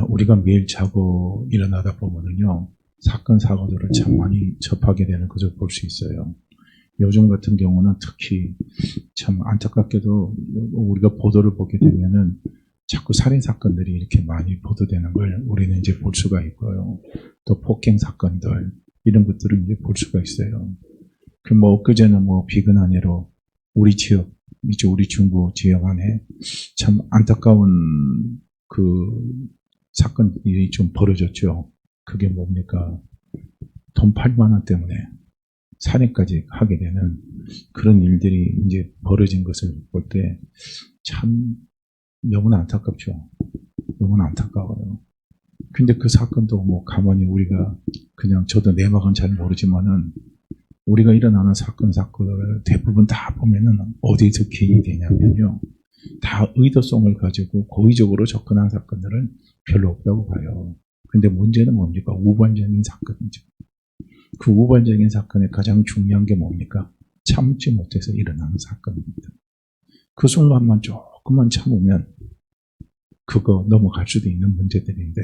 우리가 매일 자고 일어나다 보면은요, 사건, 사고들을 참 많이 접하게 되는 것을 볼 수 있어요. 요즘 같은 경우는 특히 참 안타깝게도 우리가 보도를 보게 되면은 자꾸 살인 사건들이 이렇게 많이 보도되는 걸 우리는 이제 볼 수가 있고요. 또 폭행 사건들 이런 것들을 이제 볼 수가 있어요. 엊그제는 비근한 예로 우리 지역, 이제 우리 중부 지역 안에 참 안타까운 그 사건이 좀 벌어졌죠. 그게 뭡니까? 돈 8만 원 때문에 살인까지 하게 되는 그런 일들이 이제 벌어진 것을 볼 때 참 너무나 안타깝죠. 너무나 안타까워요. 근데 그 사건도 가만히 우리가 그냥 저도 내막은 잘 모르지만은 우리가 일어나는 사건을 대부분 다 보면은 어디서 기인되냐면요. 다 의도성을 가지고 고의적으로 접근한 사건들은 별로 없다고 봐요. 근데 문제는 뭡니까? 우발적인 사건이죠. 그 우발적인 사건의 가장 중요한 게 뭡니까? 참지 못해서 일어나는 사건입니다. 그 순간만 조금만 참으면 그거 넘어갈 수도 있는 문제들인데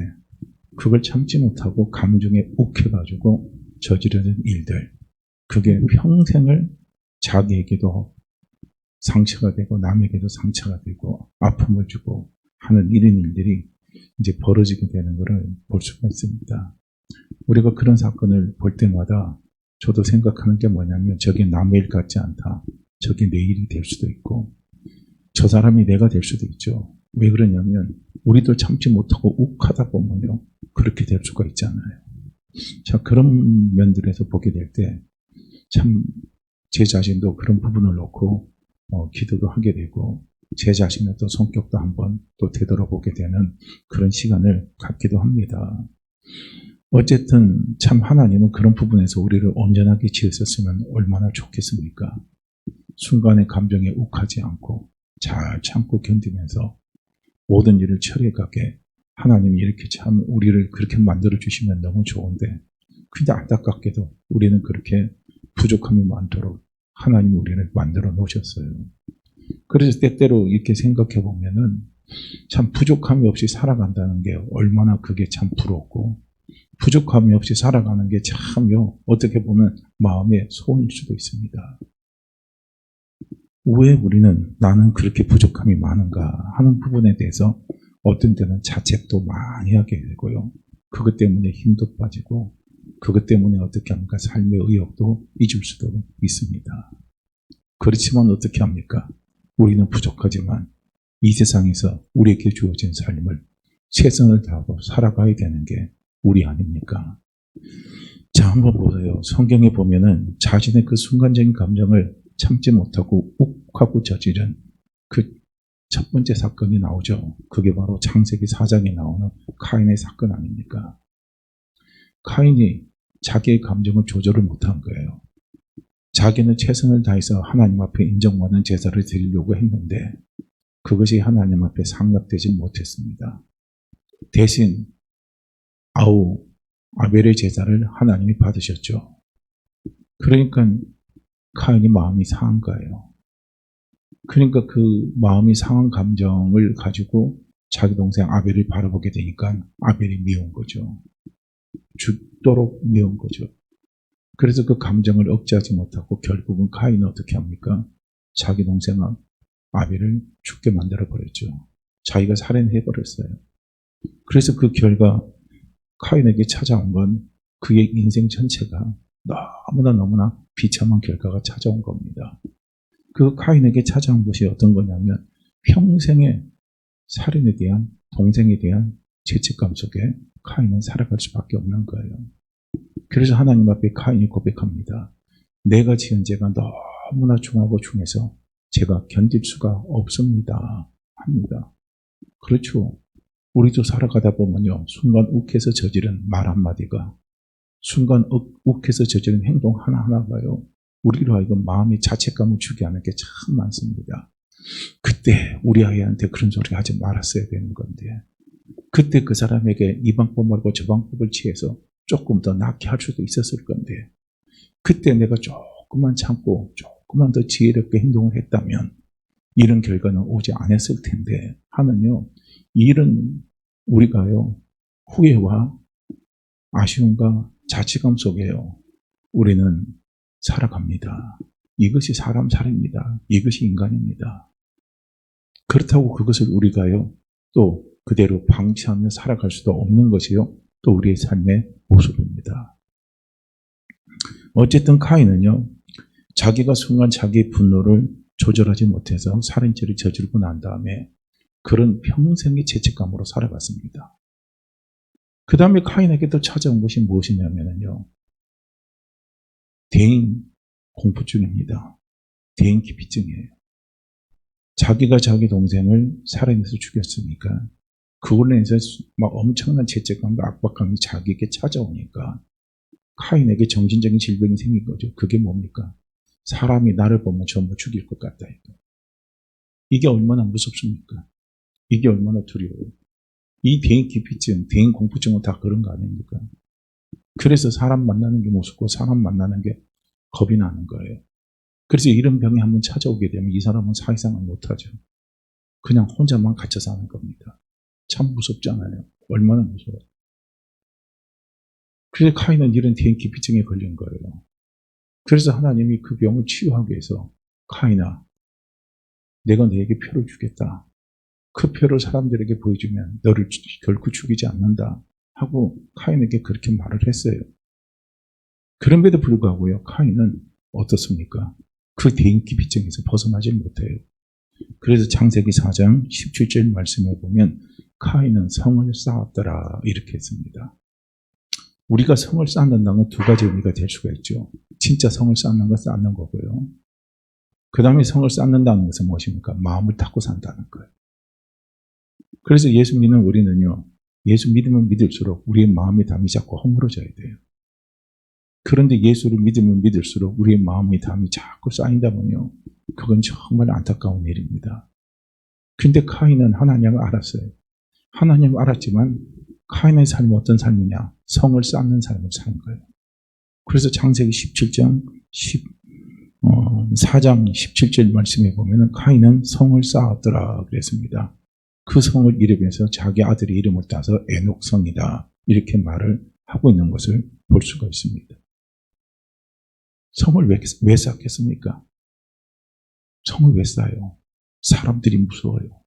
그걸 참지 못하고 감정에 욱해가지고 저지르는 일들, 그게 평생을 자기에게도 상처가 되고 남에게도 상처가 되고 아픔을 주고 하는 이런 일들이 이제 벌어지게 되는 것을 볼 수가 있습니다. 우리가 그런 사건을 볼 때마다 저도 생각하는 게 뭐냐면 저게 남의 일 같지 않다. 저게 내 일이 될 수도 있고 저 사람이 내가 될 수도 있죠. 왜 그러냐면 우리도 참지 못하고 욱하다 보면요. 그렇게 될 수가 있잖아요. 자, 그런 면들에서 보게 될 때 참 제 자신도 그런 부분을 놓고 기도도 하게 되고 제 자신의 또 성격도 한번 또 되돌아보게 되는 그런 시간을 갖기도 합니다. 어쨌든 참 하나님은 그런 부분에서 우리를 온전하게 지으셨으면 얼마나 좋겠습니까? 순간의 감정에 욱하지 않고 잘 참고 견디면서 모든 일을 처리해가게 하나님이 이렇게 참 우리를 그렇게 만들어주시면 너무 좋은데 근데 안타깝게도 우리는 그렇게 부족함이 많도록 하나님 우리를 만들어 놓으셨어요. 그래서 때때로 이렇게 생각해 보면은 참 부족함이 없이 살아간다는 게 얼마나 그게 참 부럽고 부족함이 없이 살아가는 게 참요 어떻게 보면 마음의 소원일 수도 있습니다. 왜 우리는 나는 그렇게 부족함이 많은가 하는 부분에 대해서 어떤 때는 자책도 많이 하게 되고요. 그것 때문에 힘도 빠지고 그것 때문에 어떻게 합니까? 삶의 의욕도 잊을 수도 있습니다. 그렇지만 어떻게 합니까? 우리는 부족하지만 이 세상에서 우리에게 주어진 삶을 최선을 다하고 살아가야 되는 게 우리 아닙니까? 자, 한번 보세요. 성경에 보면은 자신의 그 순간적인 감정을 참지 못하고 욱하고 저지른 그 첫 번째 사건이 나오죠. 그게 바로 창세기 4장에 나오는 카인의 사건 아닙니까? 카인이 자기의 감정을 조절을 못한 거예요. 자기는 최선을 다해서 하나님 앞에 인정받는 제사를 드리려고 했는데 그것이 하나님 앞에 상납되지 못했습니다. 대신 아벨의 제사를 하나님이 받으셨죠. 그러니까 카인이 마음이 상한 거예요. 그러니까 그 마음이 상한 감정을 가지고 자기 동생 아벨을 바라보게 되니까 아벨이 미운 거죠. 죽도록 미운 거죠. 그래서 그 감정을 억제하지 못하고 결국은 카인은 어떻게 합니까? 자기 동생 아벨을 죽게 만들어버렸죠. 자기가 살인해버렸어요. 그래서 그 결과 카인에게 찾아온 건 그의 인생 전체가 너무나 비참한 결과가 찾아온 겁니다. 그 카인에게 찾아온 것이 어떤 거냐면 평생의 살인에 대한 동생에 대한 죄책감 속에 카인은 살아갈 수밖에 없는 거예요. 그래서 하나님 앞에 카인이 고백합니다. 내가 지은 죄가 너무나 중하고 중해서 제가 견딜 수가 없습니다. 합니다. 그렇죠. 우리도 살아가다 보면요. 순간 욱해서 저지른 말 한마디가 순간 욱해서 저지른 행동 하나하나가요. 우리로 하여금 마음의 자책감을 주게 하는 게 참 많습니다. 그때 우리 아이한테 그런 소리 하지 말았어야 되는 건데 그때 그 사람에게 이 방법 말고 저 방법을 취해서 조금 더 낫게 할 수도 있었을 건데 그때 내가 조금만 참고 조금만 더 지혜롭게 행동을 했다면 이런 결과는 오지 않았을 텐데 하면요. 이런 우리가요, 후회와 아쉬움과 자책감 속에요, 우리는 살아갑니다. 이것이 사람 살입니다. 이것이 인간입니다. 그렇다고 그것을 우리가요, 또 그대로 방치하며 살아갈 수도 없는 것이요, 또 우리의 삶의 모습입니다. 어쨌든 카인은요, 자기가 순간 자기의 분노를 조절하지 못해서 살인죄를 저지르고 난 다음에 그런 평생의 죄책감으로 살아갔습니다. 그 다음에 카인에게 또 찾아온 것이 무엇이냐면요, 대인 공포증입니다. 대인 기피증이에요. 자기가 자기 동생을 살인해서 죽였으니까 그걸로 인해서 막 엄청난 죄책감과 압박감이 자기에게 찾아오니까 카인에게 정신적인 질병이 생긴 거죠. 그게 뭡니까? 사람이 나를 보면 전부 죽일 것 같다. 이게 얼마나 무섭습니까? 이게 얼마나 두려워요. 이 대인 기피증, 대인 공포증은 다 그런 거 아닙니까? 그래서 사람 만나는 게 무섭고 사람 만나는 게 겁이 나는 거예요. 그래서 이런 병이 한번 찾아오게 되면 이 사람은 사회생활 못하죠. 그냥 혼자만 갇혀 사는 겁니다. 참 무섭잖아요. 얼마나 무서워요. 그래서 카인은 이런 대인 기피증에 걸린 거예요. 그래서 하나님이 그 병을 치유하기 위해서 카인아, 내가 너에게 표를 주겠다. 그 표를 사람들에게 보여주면 너를 결코 죽이지 않는다 하고 카인에게 그렇게 말을 했어요. 그럼에도 불구하고요, 카인은 어떻습니까? 그 대인 기피증에서 벗어나질 못해요. 그래서 창세기 4장 17절 말씀에 보면 카인은 성을 쌓았더라 이렇게 했습니다. 우리가 성을 쌓는다는 건 두 가지 의미가 될 수가 있죠. 진짜 성을 쌓는 건 쌓는 거고요. 그 다음에 성을 쌓는다는 것은 무엇입니까? 마음을 닫고 산다는 거예요. 그래서 예수 믿는 우리는요, 예수 믿으면 믿을수록 우리의 마음의 담이 자꾸 허물어져야 돼요. 그런데 예수를 믿으면 믿을수록 우리의 마음의 담이 자꾸 쌓인다면요, 그건 정말 안타까운 일입니다. 근데 카인은 하나님을 알았어요. 하나님을 알았지만 카인의 삶은 어떤 삶이냐? 성을 쌓는 삶을 사는 거예요. 그래서 창세기 17장 4장 17절 말씀에 보면 카인은 성을 쌓았더라 그랬습니다. 그 성을 이름해서 자기 아들의 이름을 따서 에녹성이다 이렇게 말을 하고 있는 것을 볼 수가 있습니다. 성을 왜 쌓겠습니까? 성을 왜 쌓아요? 사람들이 무서워요.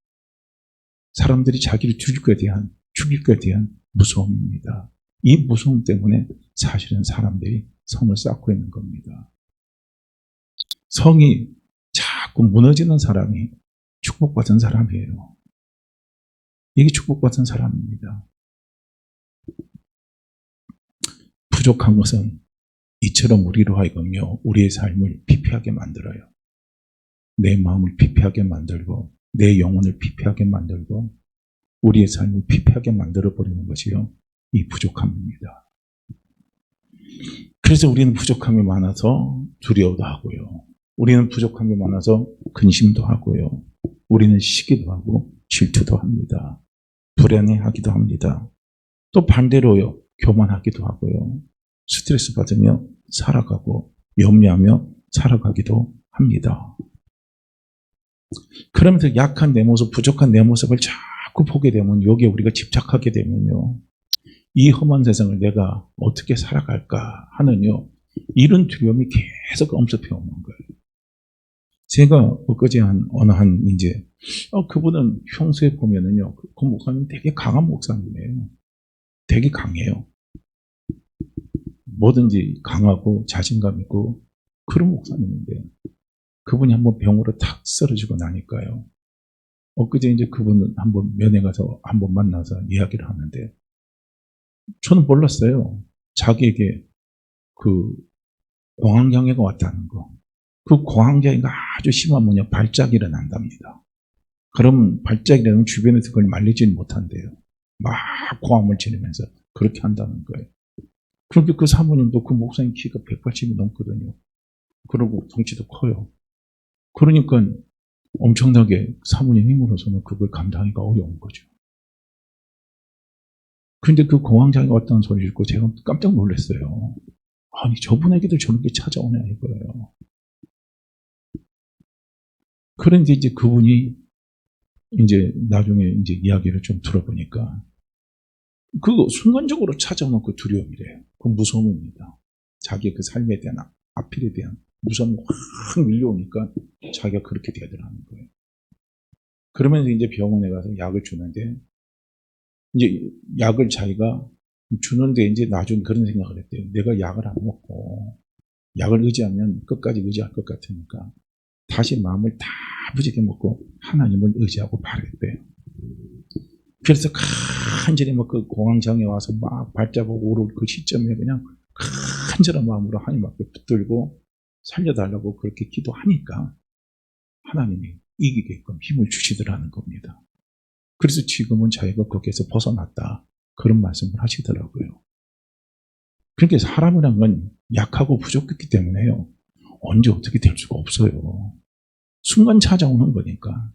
사람들이 자기를 죽일 것에 대한 무서움입니다. 이 무서움 때문에 사실은 사람들이 성을 쌓고 있는 겁니다. 성이 자꾸 무너지는 사람이 축복받은 사람이에요. 이게 축복받은 사람입니다. 부족한 것은 이처럼 우리로 하여금요, 우리의 삶을 피폐하게 만들어요. 내 마음을 피폐하게 만들고 내 영혼을 피폐하게 만들고 우리의 삶을 피폐하게 만들어버리는 것이요, 이 부족함입니다. 그래서 우리는 부족함이 많아서 두려워도 하고요. 우리는 부족함이 많아서 근심도 하고요. 우리는 시기도 하고 질투도 합니다. 불안해하기도 합니다. 또 반대로요, 교만하기도 하고요. 스트레스 받으며 살아가고 염려하며 살아가기도 합니다. 그러면서 약한 내 모습, 부족한 내 모습을 자꾸 보게 되면, 여기에 우리가 집착하게 되면요, 이 험한 세상을 내가 어떻게 살아갈까 하는요, 이런 두려움이 계속 엄습해 오는 거예요. 제가 엊그제 그분은 평소에 보면은요, 그 목사님 되게 강한 목사님이에요. 되게 강해요. 뭐든지 강하고 자신감 있고 그런 목사님인데, 그분이 한번 병으로 탁 쓰러지고 나니까요, 엊그제 이제 그분은 한번 면회 가서 한번 만나서 이야기를 하는데, 저는 몰랐어요. 자기에게 그 공황장애가 왔다는 거. 그 공황장애가 아주 심하면요, 발작이 일어난답니다. 그럼 발작이 일어나면 주변에서 그걸 말리지는 못한대요. 막 고함을 지르면서 그렇게 한다는 거예요. 그런데 그 사모님도, 그 목사님 키가 180이 넘거든요. 그리고 덩치도 커요. 그러니까 엄청나게 사모님 힘으로서는 그걸 감당하기가 어려운 거죠. 근데 그 공황장애가 왔다는 소리를 듣고 제가 깜짝 놀랐어요. 아니, 저분에게도 저런 게 찾아오냐 이거예요. 그런데 이제 그분이 이제 나중에 이제 이야기를 좀 들어보니까 그 순간적으로 찾아오는 그 두려움이래요. 그 무서움입니다. 자기의 그 삶에 대한 앞길에 대한 무서움이 확 밀려오니까 자기가 그렇게 되더라는 거예요. 그러면서 이제 병원에 가서 약을 주는데, 이제 약을 자기가 주는데 이제 나중에 그런 생각을 했대요. 내가 약을 안 먹고 약을 의지하면 끝까지 의지할 것 같으니까 다시 마음을 다 부지게 먹고 하나님을 의지하고 바랬대요. 그래서 간절히 그 공황장애 와서 막 발자국 오를 그 시점에 그냥 간절한 마음으로 하나님 앞에 붙들고 살려달라고 그렇게 기도하니까 하나님이 이기게끔 힘을 주시더라는 겁니다. 그래서 지금은 자기가 거기에서 벗어났다. 그런 말씀을 하시더라고요. 그러니까 사람이란 건 약하고 부족했기 때문에요. 언제 어떻게 될 수가 없어요. 순간 찾아오는 거니까.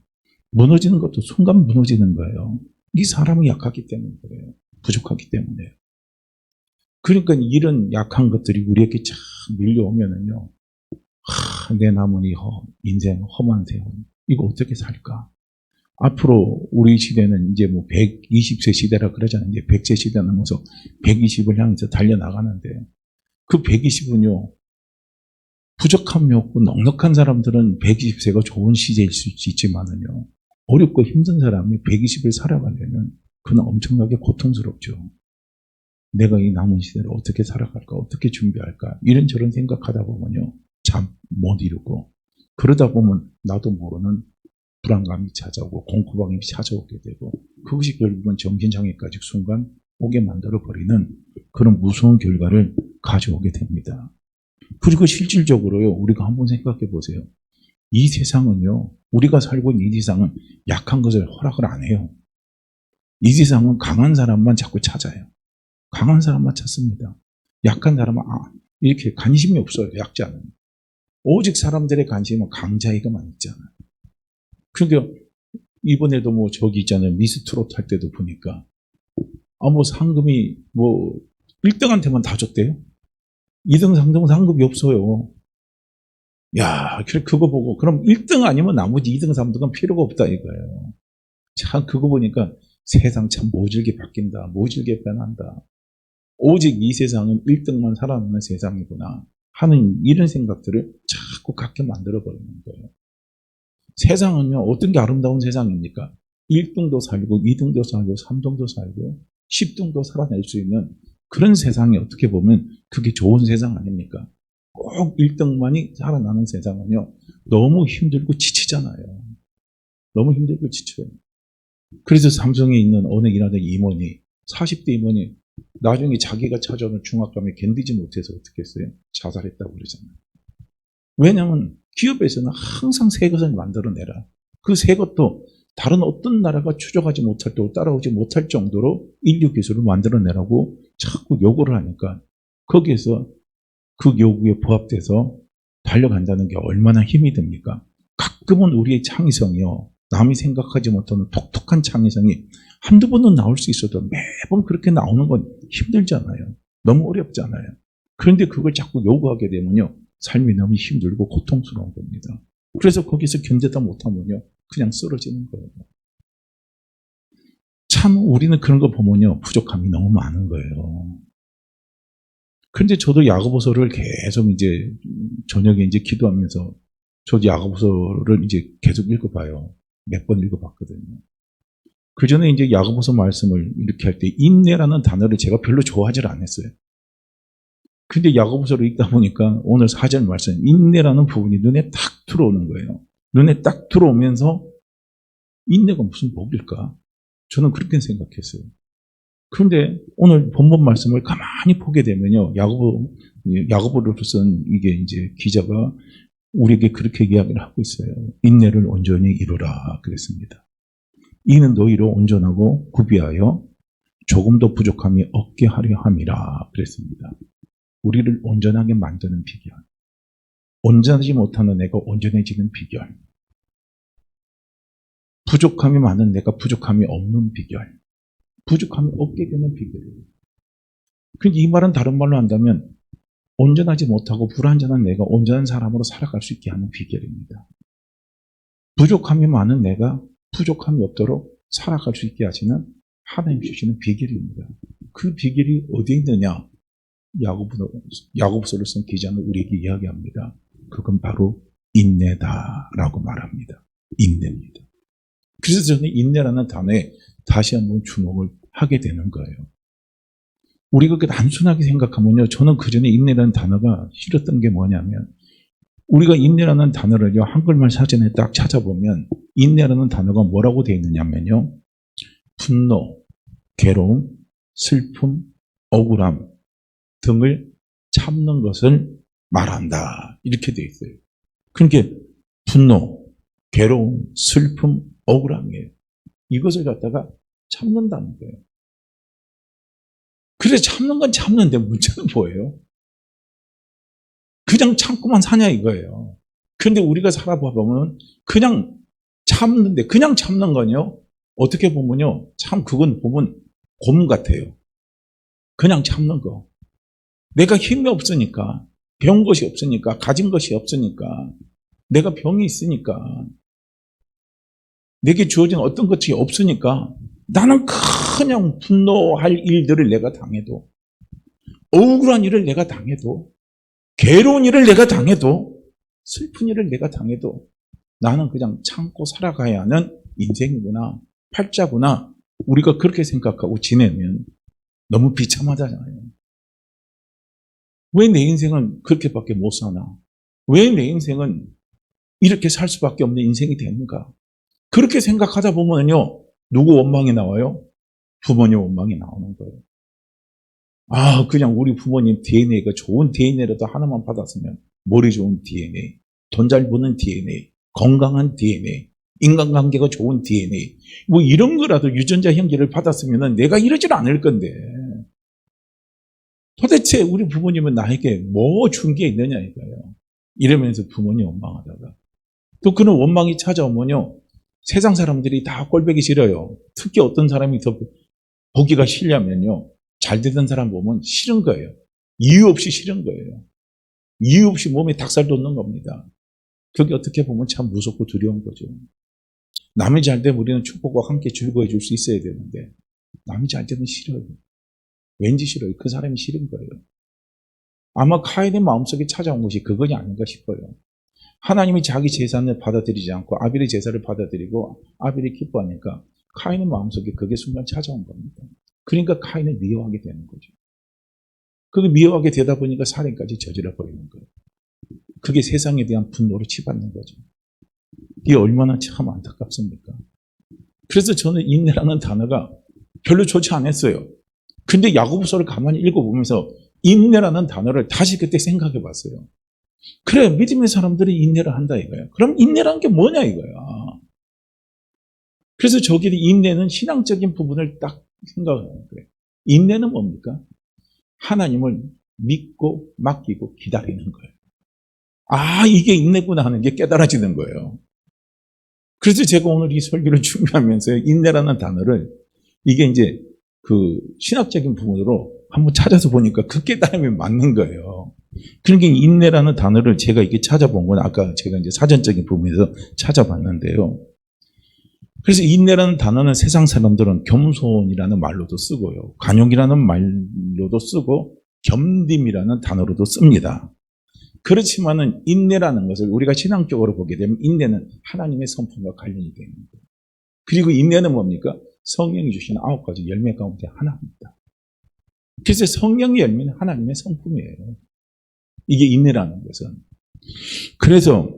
무너지는 것도 순간 무너지는 거예요. 이 사람이 약하기 때문에 그래요. 부족하기 때문에. 그러니까 이런 약한 것들이 우리에게 쫙 밀려오면은요. 내 남은 이 인생 험한 세월. 이거 어떻게 살까? 앞으로 우리 시대는 이제 뭐 120세 시대라 그러잖아요. 이제 100세 시대 넘어서 120을 향해서 달려나가는데 그 120은요. 부족함이 없고 넉넉한 사람들은 120세가 좋은 시대일 수 있지만은요. 어렵고 힘든 사람이 120을 살아가려면 그는 엄청나게 고통스럽죠. 내가 이 남은 시대를 어떻게 살아갈까, 어떻게 준비할까 이런저런 생각하다 보면요. 잠 못 이루고 그러다 보면 나도 모르는 불안감이 찾아오고 공포감이 찾아오게 되고 그것이 결국은 정신장애까지 순간 오게 만들어버리는 그런 무서운 결과를 가져오게 됩니다. 그리고 실질적으로요. 우리가 한번 생각해 보세요. 이 세상은요. 우리가 살고 있는 이 세상은 약한 것을 허락을 안 해요. 이 세상은 강한 사람만 자꾸 찾아요. 강한 사람만 찾습니다. 약한 사람은 이렇게 관심이 없어요. 약자는. 오직 사람들의 관심은 강자에게만 있잖아요. 그러니까 이번에도 뭐 저기 있잖아요. 미스트롯 할 때도 보니까 뭐 상금이 뭐 1등한테만 다 줬대요. 2등, 3등 상금이 없어요. 야, 그거 보고 그럼 1등 아니면 나머지 2등, 3등은 필요가 없다 이거예요. 참 그거 보니까 세상 참 모질게 바뀐다. 모질게 변한다. 오직 이 세상은 1등만 살아남는 세상이구나 하는 이런 생각들을 자꾸 갖게 만들어버리는 거예요. 세상은요. 어떤 게 아름다운 세상입니까? 1등도 살고 2등도 살고 3등도 살고 10등도 살아낼 수 있는 그런 세상이 어떻게 보면 그게 좋은 세상 아닙니까? 꼭 1등만이 살아나는 세상은요. 너무 힘들고 지치잖아요. 너무 힘들고 지쳐요. 그래서 삼성에 있는 어느 일하는 임원이 40대 임원이 나중에 자기가 찾아오는 중압감에 견디지 못해서 어떻게 했어요? 자살했다고 그러잖아요. 왜냐하면 기업에서는 항상 새 것을 만들어내라. 그 새 것도 다른 어떤 나라가 추적하지 못할 때 따라오지 못할 정도로 인류 기술을 만들어내라고 자꾸 요구를 하니까 거기에서 그 요구에 부합돼서 달려간다는 게 얼마나 힘이 듭니까? 가끔은 우리의 창의성이요. 남이 생각하지 못하는 독특한 창의성이 한두 번은 나올 수 있어도 매번 그렇게 나오는 건 힘들잖아요. 너무 어렵잖아요. 그런데 그걸 자꾸 요구하게 되면요. 삶이 너무 힘들고 고통스러운 겁니다. 그래서 거기서 견디다 못하면요. 그냥 쓰러지는 거예요. 참 우리는 그런 거 보면요. 부족함이 너무 많은 거예요. 그런데 저도 야고보서를 계속 이제 저녁에 이제 기도하면서 저도 야고보서를 이제 계속 읽어봐요. 몇 번 읽어봤거든요. 그 전에 이제 야고보서 말씀을 이렇게 할 때 인내라는 단어를 제가 별로 좋아하지 않았어요. 근데 야고보서를 읽다 보니까 오늘 4절 말씀 인내라는 부분이 눈에 딱 들어오는 거예요. 눈에 딱 들어오면서 인내가 무슨 복일까? 저는 그렇게 생각했어요. 그런데 오늘 본문 말씀을 가만히 보게 되면요. 야고보를 쓴 이게 이제 기자가 우리에게 그렇게 이야기를 하고 있어요. 인내를 온전히 이루라 그랬습니다. 이는 너희로 온전하고 구비하여 조금도 부족함이 없게 하려 함이라 그랬습니다. 우리를 온전하게 만드는 비결. 온전하지 못하는 내가 온전해지는 비결. 부족함이 많은 내가 부족함이 없는 비결. 부족함이 없게 되는 비결이에요. 그러니까 이 말은 다른 말로 한다면 온전하지 못하고 불완전한 내가 온전한 사람으로 살아갈 수 있게 하는 비결입니다. 부족함이 많은 내가 부족함이 없도록 살아갈 수 있게 하시는 하나님 주시는 비결입니다. 그 비결이 어디에 있느냐? 야고보서를 쓴 기자는 우리에게 이야기합니다. 그건 바로 인내다라고 말합니다. 인내입니다. 그래서 저는 인내라는 단어에 다시 한번 주목을 하게 되는 거예요. 우리가 그렇게 단순하게 생각하면요, 저는 그전에 인내라는 단어가 싫었던 게 뭐냐면, 우리가 인내라는 단어를요, 한글말 사전에 딱 찾아보면 인내라는 단어가 뭐라고 되어 있느냐면요, 분노, 괴로움, 슬픔, 억울함 등을 참는 것을 말한다. 이렇게 되어 있어요. 그러니까 분노, 괴로움, 슬픔, 억울함이에요. 이것을 갖다가 참는다는 거예요. 그래서 참는 건 참는데 문제는 뭐예요? 그냥 참고만 사냐 이거예요. 그런데 우리가 살아보면 그냥 참는데, 그냥 참는 건요, 어떻게 보면요, 참 그건 보면 고문 같아요. 그냥 참는 거. 내가 힘이 없으니까, 배운 것이 없으니까, 가진 것이 없으니까, 내가 병이 있으니까, 내게 주어진 어떤 것이 없으니까 나는 그냥 분노할 일들을 내가 당해도, 억울한 일을 내가 당해도, 괴로운 일을 내가 당해도, 슬픈 일을 내가 당해도 나는 그냥 참고 살아가야 하는 인생이구나, 팔자구나, 우리가 그렇게 생각하고 지내면 너무 비참하잖아요. 왜 내 인생은 그렇게밖에 못 사나? 왜 내 인생은 이렇게 살 수밖에 없는 인생이 되는가? 그렇게 생각하다 보면요, 누구 원망이 나와요? 부모님 원망이 나오는 거예요. 아, 그냥 우리 부모님 DNA가 좋은 DNA라도 하나만 받았으면, 머리 좋은 DNA, 돈 잘 버는 DNA, 건강한 DNA, 인간관계가 좋은 DNA, 뭐 이런 거라도 유전자 형제를 받았으면 내가 이러질 않을 건데, 도대체 우리 부모님은 나에게 뭐 준 게 있느냐 이거예요. 이러면서 부모님 원망하다가, 또 그런 원망이 찾아오면요, 세상 사람들이 다 꼴보기 싫어요. 특히 어떤 사람이 더 보기가 싫냐면요, 잘 되던 사람 보면 싫은 거예요. 이유 없이 싫은 거예요. 이유 없이 몸에 닭살 돋는 겁니다. 그게 어떻게 보면 참 무섭고 두려운 거죠. 남이 잘 되면 우리는 축복과 함께 즐거워해 줄 수 있어야 되는데, 남이 잘 되면 싫어요. 왠지 싫어요. 그 사람이 싫은 거예요. 아마 카인의 마음속에 찾아온 것이 그것이 아닌가 싶어요. 하나님이 자기 제사를 받아들이지 않고 아벨의 제사를 받아들이고 아벨이 기뻐하니까 카인의 마음속에 그게 순간 찾아온 겁니다. 그러니까 카인을 미워하게 되는 거죠. 그게 미워하게 되다 보니까 살인까지 저질러 버리는 거예요. 그게 세상에 대한 분노로 치받는 거죠. 이게 얼마나 참 안타깝습니까? 그래서 저는 인내라는 단어가 별로 좋지 않았어요. 근데 야고보서를 가만히 읽어보면서 인내라는 단어를 다시 그때 생각해 봤어요. 그래, 믿음의 사람들이 인내를 한다 이거야. 그럼 인내라는 게 뭐냐 이거야. 그래서 저기는 인내는 신앙적인 부분을 딱 생각하는 거예요. 인내는 뭡니까? 하나님을 믿고 맡기고 기다리는 거예요. 아, 이게 인내구나 하는 게 깨달아지는 거예요. 그래서 제가 오늘 이 설교를 준비하면서 인내라는 단어를, 이게 이제 그 신학적인 부분으로 한번 찾아서 보니까 그 깨달음이 맞는 거예요. 그러니까 인내라는 단어를 제가 이렇게 찾아본 건 아까 제가 이제 사전적인 부분에서 찾아봤는데요. 그래서 인내라는 단어는 세상 사람들은 겸손이라는 말로도 쓰고요, 관용이라는 말로도 쓰고, 겸딤이라는 단어로도 씁니다. 그렇지만은 인내라는 것을 우리가 신앙적으로 보게 되면 인내는 하나님의 성품과 관련이 되는 거예요. 그리고 인내는 뭡니까? 성령이 주시는 9가지 열매 가운데 하나입니다. 그래서 성령의 열매는 하나님의 성품이에요. 이게 인내라는 것은. 그래서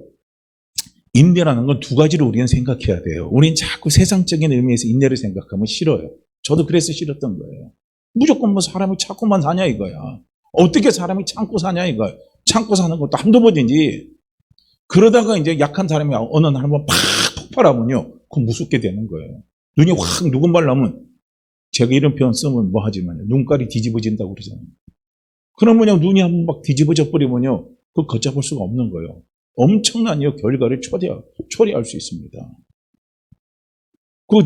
인내라는 건 2가지로 우리는 생각해야 돼요. 우리는 자꾸 세상적인 의미에서 인내를 생각하면 싫어요. 저도 그래서 싫었던 거예요. 무조건 뭐 사람이 참고만 사냐 이거야. 어떻게 사람이 참고 사냐 이거야. 참고 사는 것도 한두 번이지. 그러다가 이제 약한 사람이 어느 날 한번 팍 폭발하면요, 그거 무섭게 되는 거예요. 눈이 확 누군말라면, 제가 이런 표현 쓰면 뭐 하지만요, 눈깔이 뒤집어진다고 그러잖아요. 그러면요, 눈이 한번 막 뒤집어져 버리면요, 그거 걷잡을 수가 없는 거예요. 엄청난 결과를 초래할 수 있습니다. 그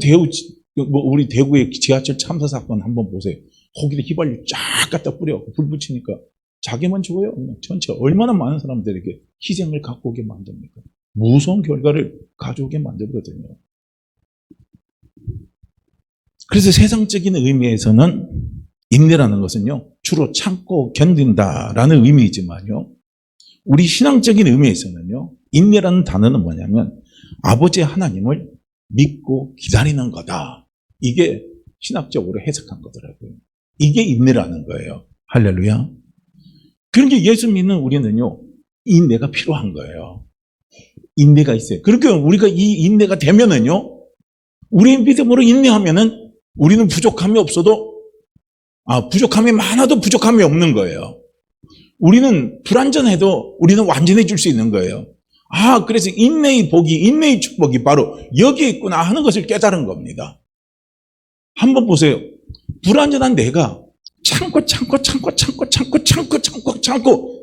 우리 대구의 지하철 참사 사건 한번 보세요. 거기다 휘발유 쫙 갖다 뿌려 불 붙이니까 자기만 죽어요. 전체 얼마나 많은 사람들에게 희생을 갖고 오게 만듭니까? 무서운 결과를 가져오게 만들거든요. 그래서 세상적인 의미에서는 인내라는 것은요, 주로 참고 견딘다라는 의미이지만요, 우리 신앙적인 의미에서는요, 인내라는 단어는 뭐냐면 아버지 하나님을 믿고 기다리는 거다. 이게 신학적으로 해석한 거더라고요. 이게 인내라는 거예요. 할렐루야. 그러니까 예수 믿는 우리는요, 인내가 필요한 거예요. 인내가 있어요. 그러니까 우리가 이 인내가 되면은요, 우리의 믿음으로 인내하면은 우리는 부족함이 없어도, 부족함이 많아도 부족함이 없는 거예요. 우리는 불완전해도 우리는 완전해질 수 있는 거예요. 그래서 인내의 복이, 인내의 축복이 바로 여기에 있구나 하는 것을 깨달은 겁니다. 한번 보세요. 불완전한 내가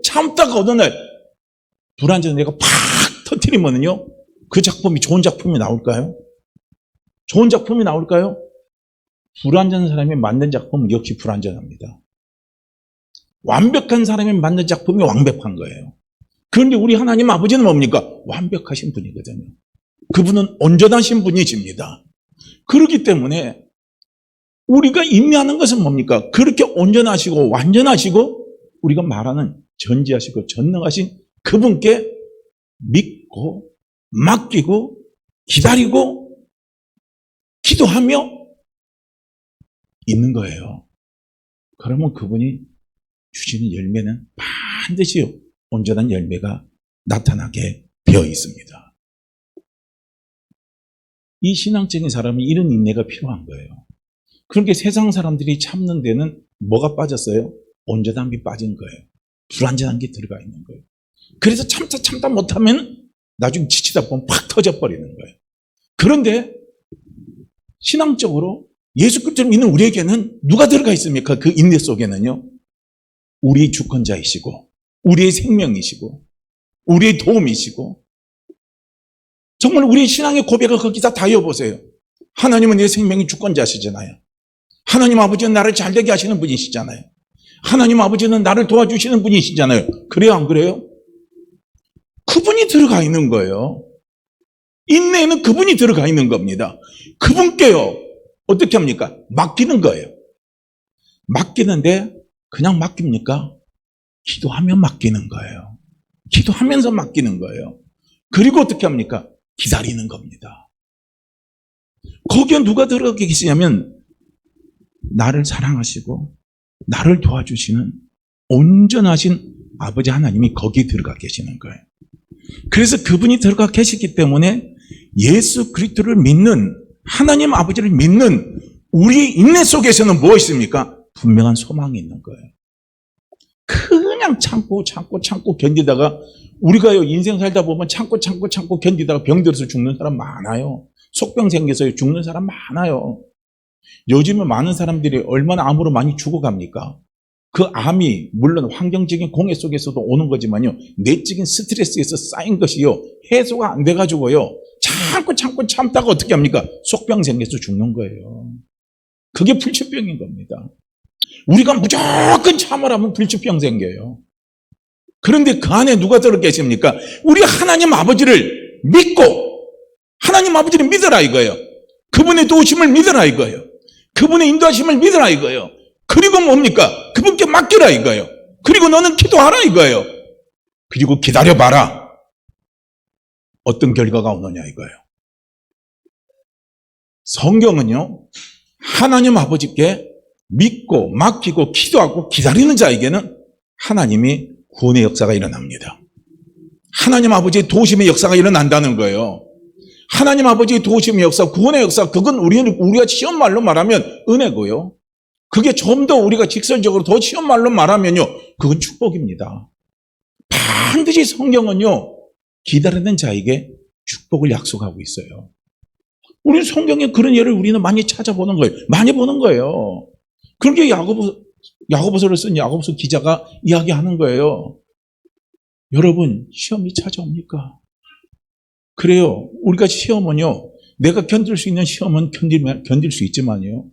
참다가 어느 날 불완전한 내가 팍 터뜨리면요, 그 작품이 좋은 작품이 나올까요? 좋은 작품이 나올까요? 불완전한 사람이 만든 작품은 역시 불완전합니다. 완벽한 사람이 만든 작품이 완벽한 거예요. 그런데 우리 하나님 아버지는 뭡니까? 완벽하신 분이거든요. 그분은 온전하신 분이십니다. 그렇기 때문에 우리가 인내하는 것은 뭡니까? 그렇게 온전하시고 완전하시고 우리가 말하는 전지하시고 전능하신 그분께 믿고 맡기고 기다리고 기도하며 있는 거예요. 그러면 그분이 주시는 열매는 반드시 온전한 열매가 나타나게 되어 있습니다. 이 신앙적인 사람은 이런 인내가 필요한 거예요. 그렇게 세상 사람들이 참는 데는 뭐가 빠졌어요? 온전함이 빠진 거예요. 불완전한 게 들어가 있는 거예요. 그래서 참다 못하면 나중에 지치다 보면 팍 터져버리는 거예요. 그런데 신앙적으로 예수 그리스도를 믿는 우리에게는 누가 들어가 있습니까? 그 인내 속에는요, 우리의 주권자이시고 우리의 생명이시고 우리의 도움이시고, 정말 우리의 신앙의 고백을 거기다 다 이어보세요. 하나님은 내 생명의 주권자시잖아요. 하나님 아버지는 나를 잘되게 하시는 분이시잖아요. 하나님 아버지는 나를 도와주시는 분이시잖아요. 그래요, 안 그래요? 그분이 들어가 있는 거예요. 인내에는 그분이 들어가 있는 겁니다. 그분께요, 어떻게 합니까? 맡기는 거예요. 맡기는데 그냥 맡깁니까? 기도하면 맡기는 거예요. 기도하면서 맡기는 거예요. 그리고 어떻게 합니까? 기다리는 겁니다. 거기에 누가 들어가 계시냐면 나를 사랑하시고 나를 도와주시는 온전하신 아버지 하나님이 거기에 들어가 계시는 거예요. 그래서 그분이 들어가 계시기 때문에 예수 그리스도를 믿는, 하나님 아버지를 믿는 우리의 인내 속에서는 무엇이 있습니까? 분명한 소망이 있는 거예요. 그냥 참고 견디다가, 우리가요 인생 살다 보면 참고 견디다가 병들어서 죽는 사람 많아요. 속병 생겨서 죽는 사람 많아요. 요즘에 많은 사람들이 얼마나 암으로 많이 죽어갑니까? 그 암이 물론 환경적인 공해 속에서도 오는 거지만요, 내적인 스트레스에서 쌓인 것이요 해소가 안 돼가지고요 참다가 어떻게 합니까? 속병 생겨서 죽는 거예요. 그게 불치병인 겁니다. 우리가 무조건 참으라면 불치병 생겨요. 그런데 그 안에 누가 들어 계십니까? 우리 하나님 아버지를 믿고 하나님 아버지를 믿어라 이거예요. 그분의 도우심을 믿어라 이거예요. 그분의 인도하심을 믿어라 이거예요. 그리고 뭡니까? 그분께 맡기라 이거예요. 그리고 너는 기도하라 이거예요. 그리고 기다려봐라. 어떤 결과가 오느냐 이거예요. 성경은요, 하나님 아버지께 믿고 맡기고 기도하고 기다리는 자에게는 하나님이 구원의 역사가 일어납니다. 하나님 아버지의 도우심의 역사가 일어난다는 거예요. 하나님 아버지의 도우심의 역사, 구원의 역사, 그건 우리가 쉬운 말로 말하면 은혜고요. 그게 좀 더 우리가 직설적으로 더 쉬운 말로 말하면요, 그건 축복입니다. 반드시 성경은요, 기다리는 자에게 축복을 약속하고 있어요. 우리 성경에 그런 예를 우리는 많이 찾아보는 거예요. 많이 보는 거예요. 그렇게 야고보서를 쓴 야고보서 기자가 이야기하는 거예요. 여러분, 시험이 찾아옵니까? 그래요. 우리가 시험은요, 내가 견딜 수 있는 시험은 견딜 수 있지만요,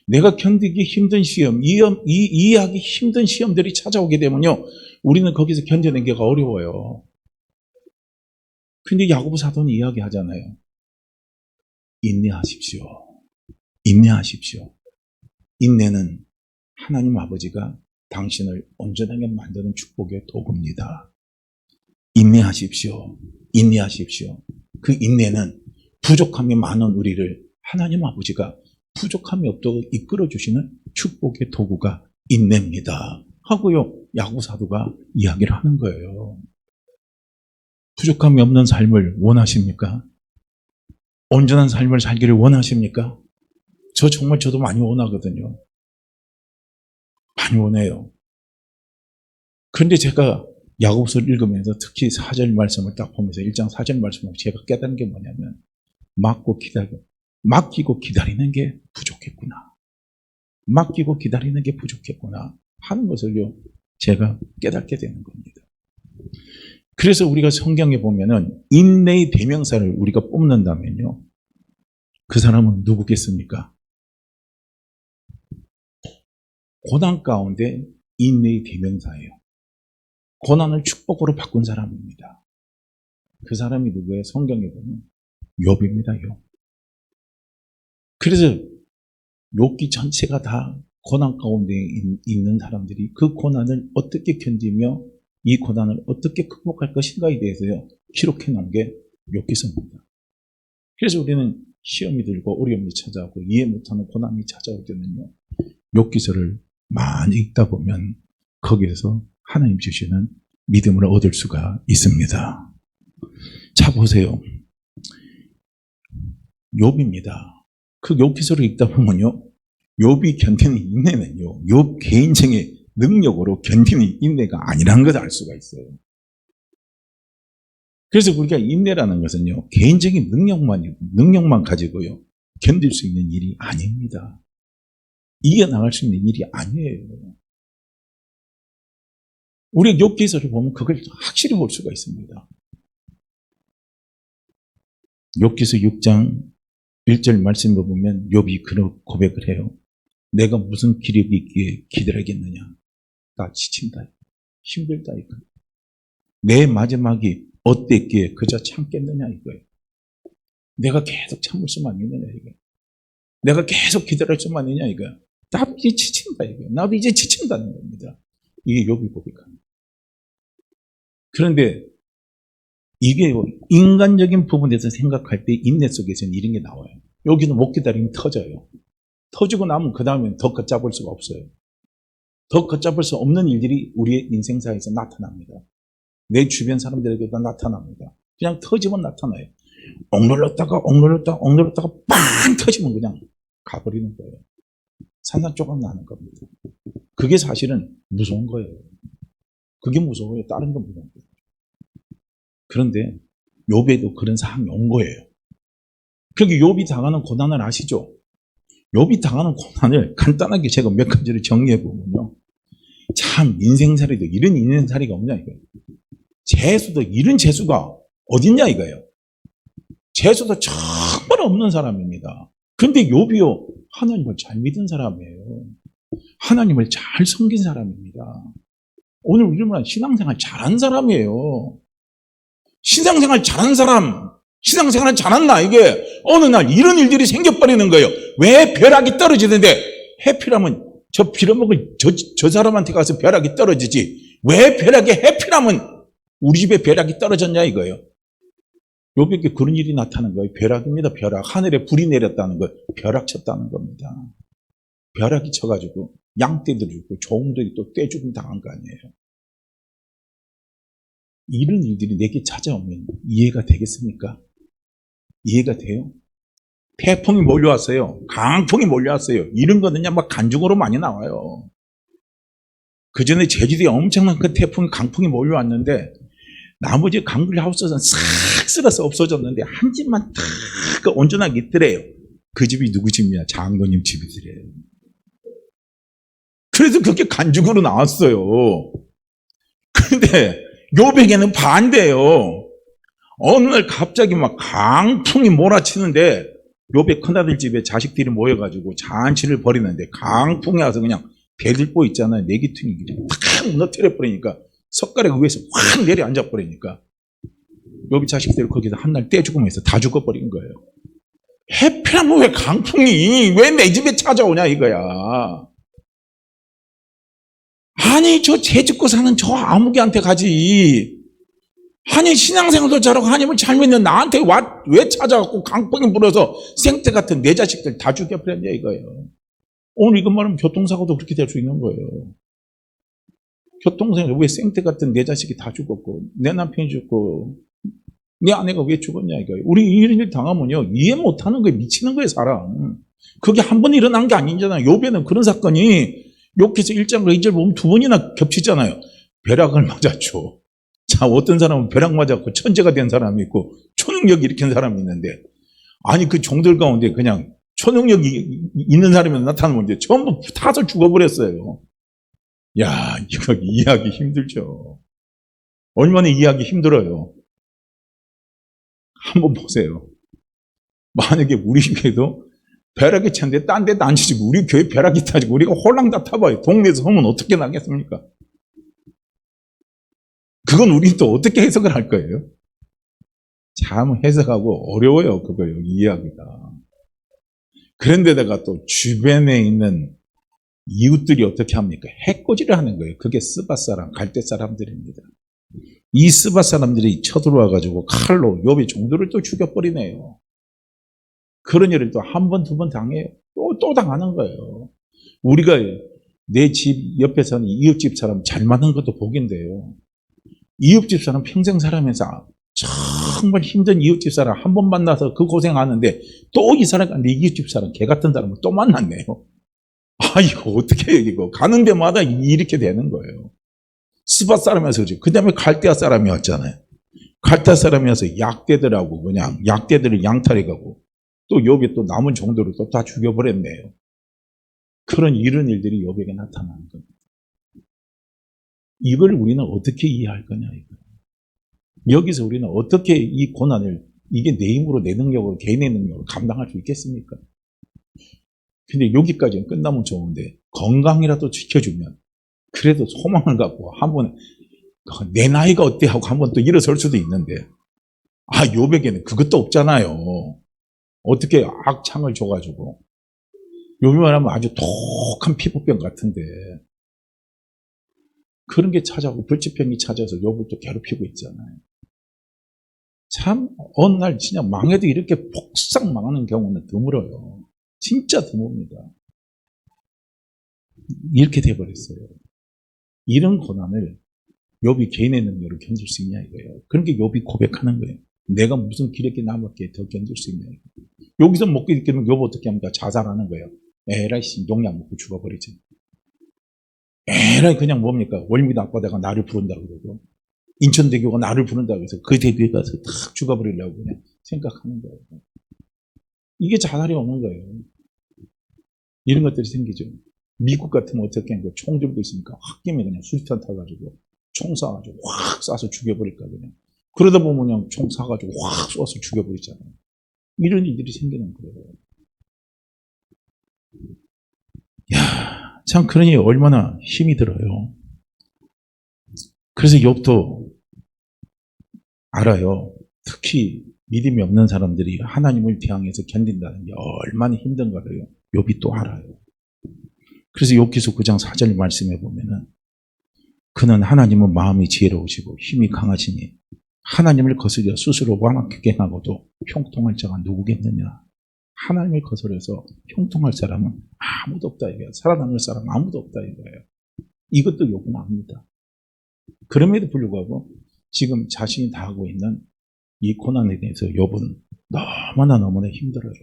내가 견디기 힘든 시험, 이해하기 힘든 시험들이 찾아오게 되면요, 우리는 거기서 견뎌내기가 어려워요. 근데 야고보 사도는 이야기하잖아요. 인내하십시오. 인내하십시오. 인내는 하나님 아버지가 당신을 온전하게 만드는 축복의 도구입니다. 인내하십시오. 인내하십시오. 그 인내는 부족함이 많은 우리를 하나님 아버지가 부족함이 없도록 이끌어주시는 축복의 도구가 인내입니다. 하고요, 야고보 사도가 이야기를 하는 거예요. 부족함이 없는 삶을 원하십니까? 온전한 삶을 살기를 원하십니까? 저도 많이 원하거든요. 많이 원해요. 그런데 제가 야고보서를 읽으면서 특히 4절 말씀을 딱 보면서 1장 4절 말씀을 제가 깨달은 게 뭐냐면 맡기고 기다리는 게 부족했구나. 맡기고 기다리는 게 부족했구나 하는 것을요, 제가 깨닫게 되는 겁니다. 그래서 우리가 성경에 보면은 인내의 대명사를 우리가 뽑는다면요, 그 사람은 누구겠습니까? 고난 가운데 인내의 대명사예요. 고난을 축복으로 바꾼 사람입니다. 그 사람이 누구예요? 성경에 보면 욥입니다. 욥. 그래서 욥기 전체가 다 고난 가운데 있는 사람들이 그 고난을 어떻게 견디며 이 고난을 어떻게 극복할 것인가에 대해서요, 기록해 놓은 게 욥기서입니다. 그래서 우리는 시험이 들고 어려움이 찾아오고 이해 못하는 고난이 찾아올 때는요, 욥기서를 많이 읽다 보면 거기에서 하나님 주시는 믿음을 얻을 수가 있습니다. 자, 보세요. 욥입니다. 그 욥기서를 읽다 보면요, 욥이 견디는 인내는요, 욥 개인적인 능력으로 견디는 인내가 아니라는 것을 알 수가 있어요. 그래서 우리가 인내라는 것은요, 개인적인 능력만 가지고요, 견딜 수 있는 일이 아닙니다. 이겨나갈 수 있는 일이 아니에요. 우리가 욥기서를 보면 그걸 확실히 볼 수가 있습니다. 욥기서 6장 1절 말씀을 보면 욥이 그런 고백을 해요. 내가 무슨 기력이 있기에 기다리겠느냐. 나 지친다. 힘들다 이거. 내 마지막이 어땠기에 그저 참겠느냐 이거예요. 내가 계속 참을 수만 있느냐 이거예요. 내가 계속 기다릴 수만 있느냐 이거예요. 나도 이제 지친다 이거예요. 나도 이제 지친다는 겁니다. 이게 욥이 고백합니다. 그런데 이게 인간적인 부분에서 생각할 때 인내 속에서는 이런 게 나와요. 여기는 못 기다리면 터져요. 터지고 나면 그 다음엔 더 걷잡을 수가 없어요. 더 걷잡을 수 없는 일들이 우리의 인생사에서 나타납니다. 내 주변 사람들에게도 나타납니다. 그냥 터지면 나타나요. 억눌렀다가 빵 터지면 그냥 가버리는 거예요. 산산조각 나는 겁니다. 그게 사실은 무서운 거예요. 그게 무서워요. 다른 건 무서운 거예요. 그런데 욥에도 그런 상황이 온 거예요. 그렇게 욥이 당하는 고난을 아시죠? 욥이 당하는 고난을 간단하게 제가 몇 가지를 정리해 보면요, 참 인생살이도 이런 인생살이가 없냐 이거예요. 재수도 이런 재수가 어딨냐 이거예요. 재수도 정말 없는 사람입니다. 그런데 욥이요, 하나님을 잘 믿은 사람이에요. 하나님을 잘 섬긴 사람입니다. 오늘 우리는 신앙생활 잘한 사람이에요. 신앙생활 잘한 사람, 신앙생활 잘한다 이게 어느 날 이런 일들이 생겨버리는 거예요. 왜 벼락이 떨어지는데 해피라면 저 빌어먹을 저 사람한테 가서 벼락이 떨어지지, 왜 벼락에 해피라면 우리 집에 벼락이 떨어졌냐 이거예요. 욥에게 그런 일이 나타나는 거예요. 벼락입니다. 벼락. 하늘에 불이 내렸다는 거, 벼락 쳤다는 겁니다. 벼락이 쳐가지고 양떼들이 죽고 종들이 또 떼죽음 당한 거 아니에요. 이런 일들이 내게 찾아오면 이해가 되겠습니까? 이해가 돼요? 태풍이 몰려왔어요. 강풍이 몰려왔어요. 이런 거는요, 막 간중으로 많이 나와요. 그 전에 제주도에 엄청난 그 태풍이, 강풍이 몰려왔는데 나머지 강불 하우스는 싹 쓸어서 없어졌는데 한 집만 딱 온전하게 있더래요. 그 집이 누구 집이냐? 장로님 집이더래요. 그래서 그게 간중으로 나왔어요. 그런데 욥에게는 반대예요. 어느 날 갑자기 막 강풍이 몰아치는데 욥의 큰아들 집에 자식들이 모여가지고 잔치를 벌이는데 강풍이 와서 그냥 배들보 있잖아요. 내기퉁이 탁 무너뜨려 버리니까 석가래가 위에서 확 내려앉아 버리니까 욥의 자식들이 거기서 한 날 떼죽음해서 다 죽어버린 거예요. 해피라면 왜 강풍이 왜 내 집에 찾아오냐 이거야. 아니 저 제주고 사는 저 아무개한테 가지. 아니 신앙생활도 잘하고 하나님을 잘 믿는 나한테 왜 찾아갖고 강풍이 불어서 생태 같은 내 자식들 다 죽여버렸냐 이거예요. 오늘 이것 말하면 교통사고도 그렇게 될 수 있는 거예요. 교통사고 왜 생태 같은 내 자식이 다 죽었고 내 남편이 죽고 내 아내가 왜 죽었냐 이거예요. 우리 이런 일 당하면요 이해 못하는 거예요. 미치는 거예요 사람. 그게 한 번 일어난 게 아니잖아요. 요배는 그런 사건이 욕해서 1장과 2절 보면 2번이나 겹치잖아요. 벼락을 맞았죠. 자, 어떤 사람은 벼락 맞았고 천재가 된 사람이 있고 초능력 일으킨 사람이 있는데 아니 그 종들 가운데 그냥 초능력이 있는 사람이 나타나면 이제 전부 타서 죽어버렸어요. 야, 이거 이해하기 힘들죠. 얼마나 이해하기 힘들어요. 한번 보세요. 만약에 우리 교회도 벼락이 쳤는데 딴 데도 안 치고 우리 교회 벼락이 타지고 우리가 홀랑 다 타봐요. 동네에서 소문 어떻게 나겠습니까? 그건 우리 또 어떻게 해석을 할 거예요? 참 해석하고 어려워요. 그거요. 이해하기가. 그런데다가 또 주변에 있는 이웃들이 어떻게 합니까? 해코지를 하는 거예요. 그게 스밧 사람, 갈대 사람들입니다. 이 스밧 사람들이 쳐들어와가지고 칼로 욥의 종들을 또 죽여버리네요. 그런 일을 또 한 번, 두 번 당해요. 또 당하는 거예요. 우리가 내 집 옆에 사는 이웃집 사람 잘 맞는 것도 복인데요. 이웃집 사람 평생 살아면서 정말 힘든 이웃집 사람 한 번 만나서 그 고생하는데 또 이 사람, 내 이웃집 사람, 개 같은 사람을 또 만났네요. 아, 이거 어떻게 해요, 이거. 가는 데마다 이렇게 되는 거예요. 스밧 사람이어서 그렇지. 그 다음에 갈대아 사람이었잖아요. 갈대아 사람이어서 약대들하고 그냥 약대들을 양탈해가고 또 욥이 또 남은 종들을 또 다 죽여버렸네요. 이런 일들이 욥에게 나타나는 겁니다. 이걸 우리는 어떻게 이해할 거냐, 이거. 여기서 우리는 어떻게 이 고난을, 이게 내 힘으로, 내 능력으로, 개인의 능력으로 감당할 수 있겠습니까? 근데 여기까지는 끝나면 좋은데, 건강이라도 지켜주면, 그래도 소망을 갖고 한번, 내 나이가 어때 하고 한번 또 일어설 수도 있는데, 아, 욥에게는 그것도 없잖아요. 어떻게 악창을 줘가지고. 욥이 말하면 아주 독한 피부병 같은데, 그런 게 찾아오고 불치병이 찾아서 욥을 또 괴롭히고 있잖아요. 참 어느 날 진짜 망해도 이렇게 폭삭 망하는 경우는 드물어요. 진짜 드뭅니다. 이렇게 돼버렸어요. 이런 고난을 욥이 개인의 능력으로 견딜 수 있냐 이거예요. 그러니까 욥이 고백하는 거예요. 내가 무슨 기력이 남았기에 더 견딜 수 있냐 이거예요. 여기서 못 견디면 욥 어떻게 합니까? 자살하는 거예요. 에라이 씨 용량 먹고 죽어버리지. 에라이 그냥 뭡니까? 월미도 앞바다가 나를 부른다 그러고 인천대교가 나를 부른다고 해서 그 대교에 가서 탁 죽어버리려고 그냥 생각하는 거예요. 이게 자살이 오는 거예요. 이런 것들이 생기죠. 미국 같으면 어떻게 하니까 총 들고 있으니까 홧김에 그냥 수류탄 타가지고 총 쏴가지고 확 쏴서 죽여버릴까 그냥. 그러다 보면 그냥 총 쏴가지고 확 쏴서 죽여버리잖아요. 이런 일들이 생기는 거예요. 야, 참 그러니 얼마나 힘이 들어요. 그래서 욥도 알아요. 특히 믿음이 없는 사람들이 하나님을 대항해서 견딘다는 게 얼마나 힘든가를 욥이 또 알아요. 그래서 욥기서 9장 4절 말씀해 보면은 그는 하나님은 마음이 지혜로우시고 힘이 강하시니 하나님을 거스려 스스로 완악하게 행하고도 형통할 자가 누구겠느냐. 하나님을 거스려서 형통할 사람은 아무도 없다 이거예요. 살아남을 사람은 아무도 없다 이거예요. 이것도 욥은 압니다. 그럼에도 불구하고 지금 자신이 당하고 있는 이 고난에 대해서 욥은 너무나 힘들어요.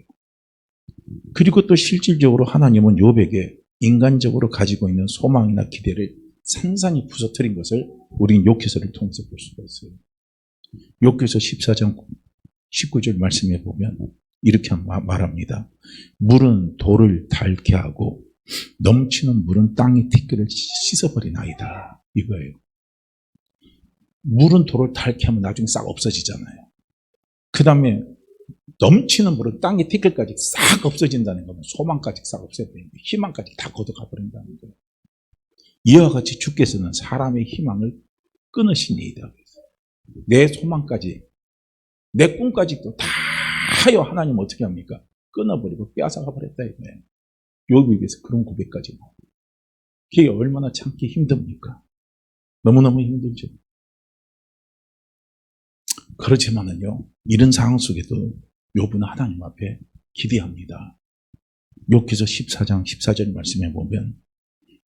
그리고 또 실질적으로 하나님은 욥에게 인간적으로 가지고 있는 소망이나 기대를 산산히 부서뜨린 것을 우리는 욥기서를 통해서 볼 수가 있어요. 욥기서 14장 19절 말씀에 보면 이렇게 말합니다. 물은 돌을 닳게 하고 넘치는 물은 땅의 티끌을 씻어버리나이다. 이거예요. 물은 돌을 닳게 하면 나중에 싹 없어지잖아요. 그 다음에 넘치는 물은 땅의 티끌까지 싹 없어진다는 거면 소망까지 싹 없애버린다. 희망까지 다 걷어가 버린다는 거예요. 이와 같이 주께서는 사람의 희망을 끊으시니이다. 내 소망까지, 내 꿈까지도 다 하여 하나님 어떻게 합니까? 끊어버리고 빼앗아가 버렸다 이거예요. 욥에 비해서 그런 고백까지 나와요. 그게 얼마나 참기 힘듭니까? 너무너무 힘들죠. 그렇지만은요, 이런 상황 속에도 욥은 하나님 앞에 기대합니다. 욥기서 14장 14절 말씀에 보면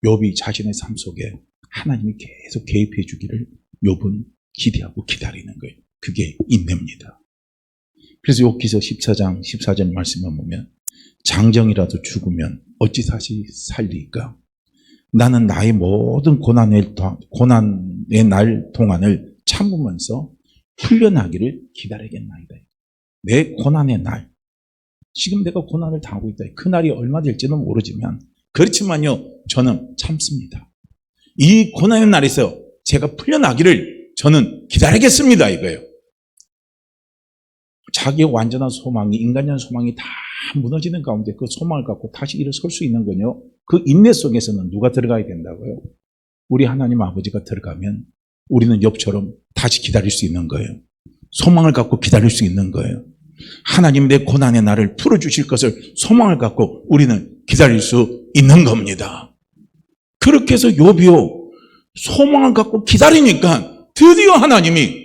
욥이 자신의 삶 속에 하나님이 계속 개입해 주기를 욥은 기대하고 기다리는 거예요. 그게 인내입니다. 그래서 욥기서 14장 14절 말씀에 보면 장정이라도 죽으면 어찌 다시 살리까? 나는 나의 모든 고난의 날 동안을 참으면서 풀려나기를 기다리겠나이다. 내 고난의 날, 지금 내가 고난을 당하고 있다. 그 날이 얼마 될지는 모르지만 그렇지만요, 저는 참습니다. 이 고난의 날에서 제가 풀려나기를 저는 기다리겠습니다 이거예요. 자기의 완전한 소망이, 인간적인 소망이 다 무너지는 가운데 그 소망을 갖고 다시 일어설 수 있는 건요, 그 인내 속에서는 누가 들어가야 된다고요? 우리 하나님 아버지가 들어가면 우리는 욥처럼 다시 기다릴 수 있는 거예요. 소망을 갖고 기다릴 수 있는 거예요. 하나님 내 고난의 날을 풀어주실 것을 소망을 갖고 우리는 기다릴 수 있는 겁니다. 그렇게 해서 욥이요, 소망을 갖고 기다리니까 드디어 하나님이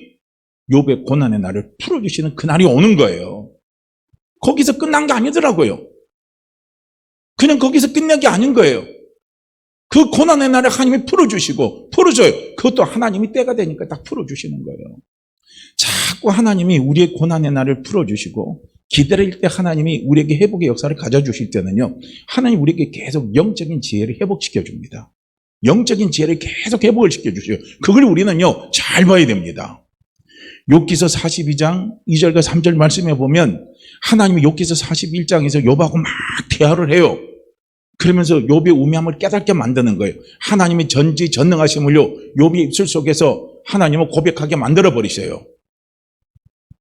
욥의 고난의 날을 풀어주시는 그 날이 오는 거예요. 거기서 끝난 게 아니더라고요. 그냥 거기서 끝난 게 아닌 거예요. 그 고난의 날을 하나님이 풀어주시고, 풀어줘요. 그것도 하나님이 때가 되니까 딱 풀어주시는 거예요. 자꾸 하나님이 우리의 고난의 날을 풀어주시고, 기다릴 때 하나님이 우리에게 회복의 역사를 가져주실 때는요, 하나님 우리에게 계속 영적인 지혜를 회복시켜 줍니다. 영적인 지혜를 계속 회복을 시켜주셔요. 그걸 우리는요, 잘 봐야 됩니다. 욥기서 42장 2절과 3절 말씀에 보면 하나님이 욥기서 41장에서 욥하고 막 대화를 해요. 그러면서 욥의 우매함을 깨닫게 만드는 거예요. 하나님의 전지전능하심을요, 욥의 입술 속에서 하나님을 고백하게 만들어 버리셔요.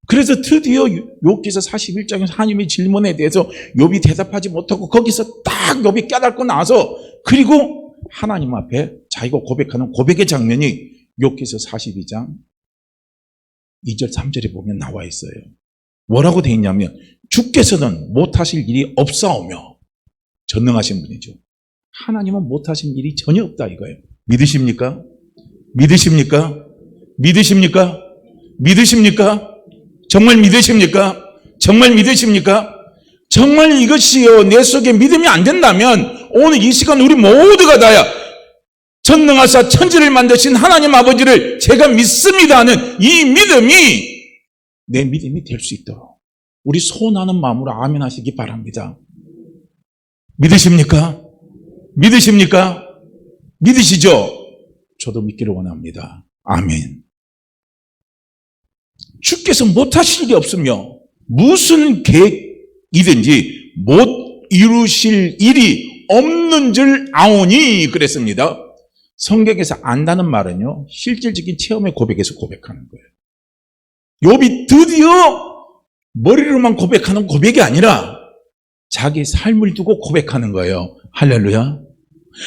그래서 드디어 욥기서 41장에서 하나님의 질문에 대해서 욥이 대답하지 못하고 거기서 딱 욥이 깨닫고 나서, 그리고 하나님 앞에 자기가 고백하는 고백의 장면이 욥기서 42장 2절 3절에 보면 나와 있어요. 뭐라고 되어 있냐면 주께서는 못하실 일이 없사오며, 전능하신 분이죠. 하나님은 못하신 일이 전혀 없다 이거예요. 믿으십니까? 믿으십니까? 믿으십니까? 믿으십니까? 정말 믿으십니까? 정말 믿으십니까? 정말 이것이요, 내 속에 믿음이 안 된다면 오늘 이 시간 우리 모두가 다야 전능하사 천지를 만드신 하나님 아버지를 제가 믿습니다 하는 이 믿음이 내 믿음이 될 수 있도록 우리 소원하는 마음으로 아멘 하시기 바랍니다. 믿으십니까? 믿으십니까? 믿으시죠? 저도 믿기를 원합니다. 아멘. 주께서 못하실 일이 없으며 무슨 계획이든지 못 이루실 일이 없는 줄 아오니 그랬습니다. 성경에서 안다는 말은요, 실질적인 체험의 고백에서 고백하는 거예요. 욥이 드디어 머리로만 고백하는 고백이 아니라 자기 삶을 두고 고백하는 거예요. 할렐루야.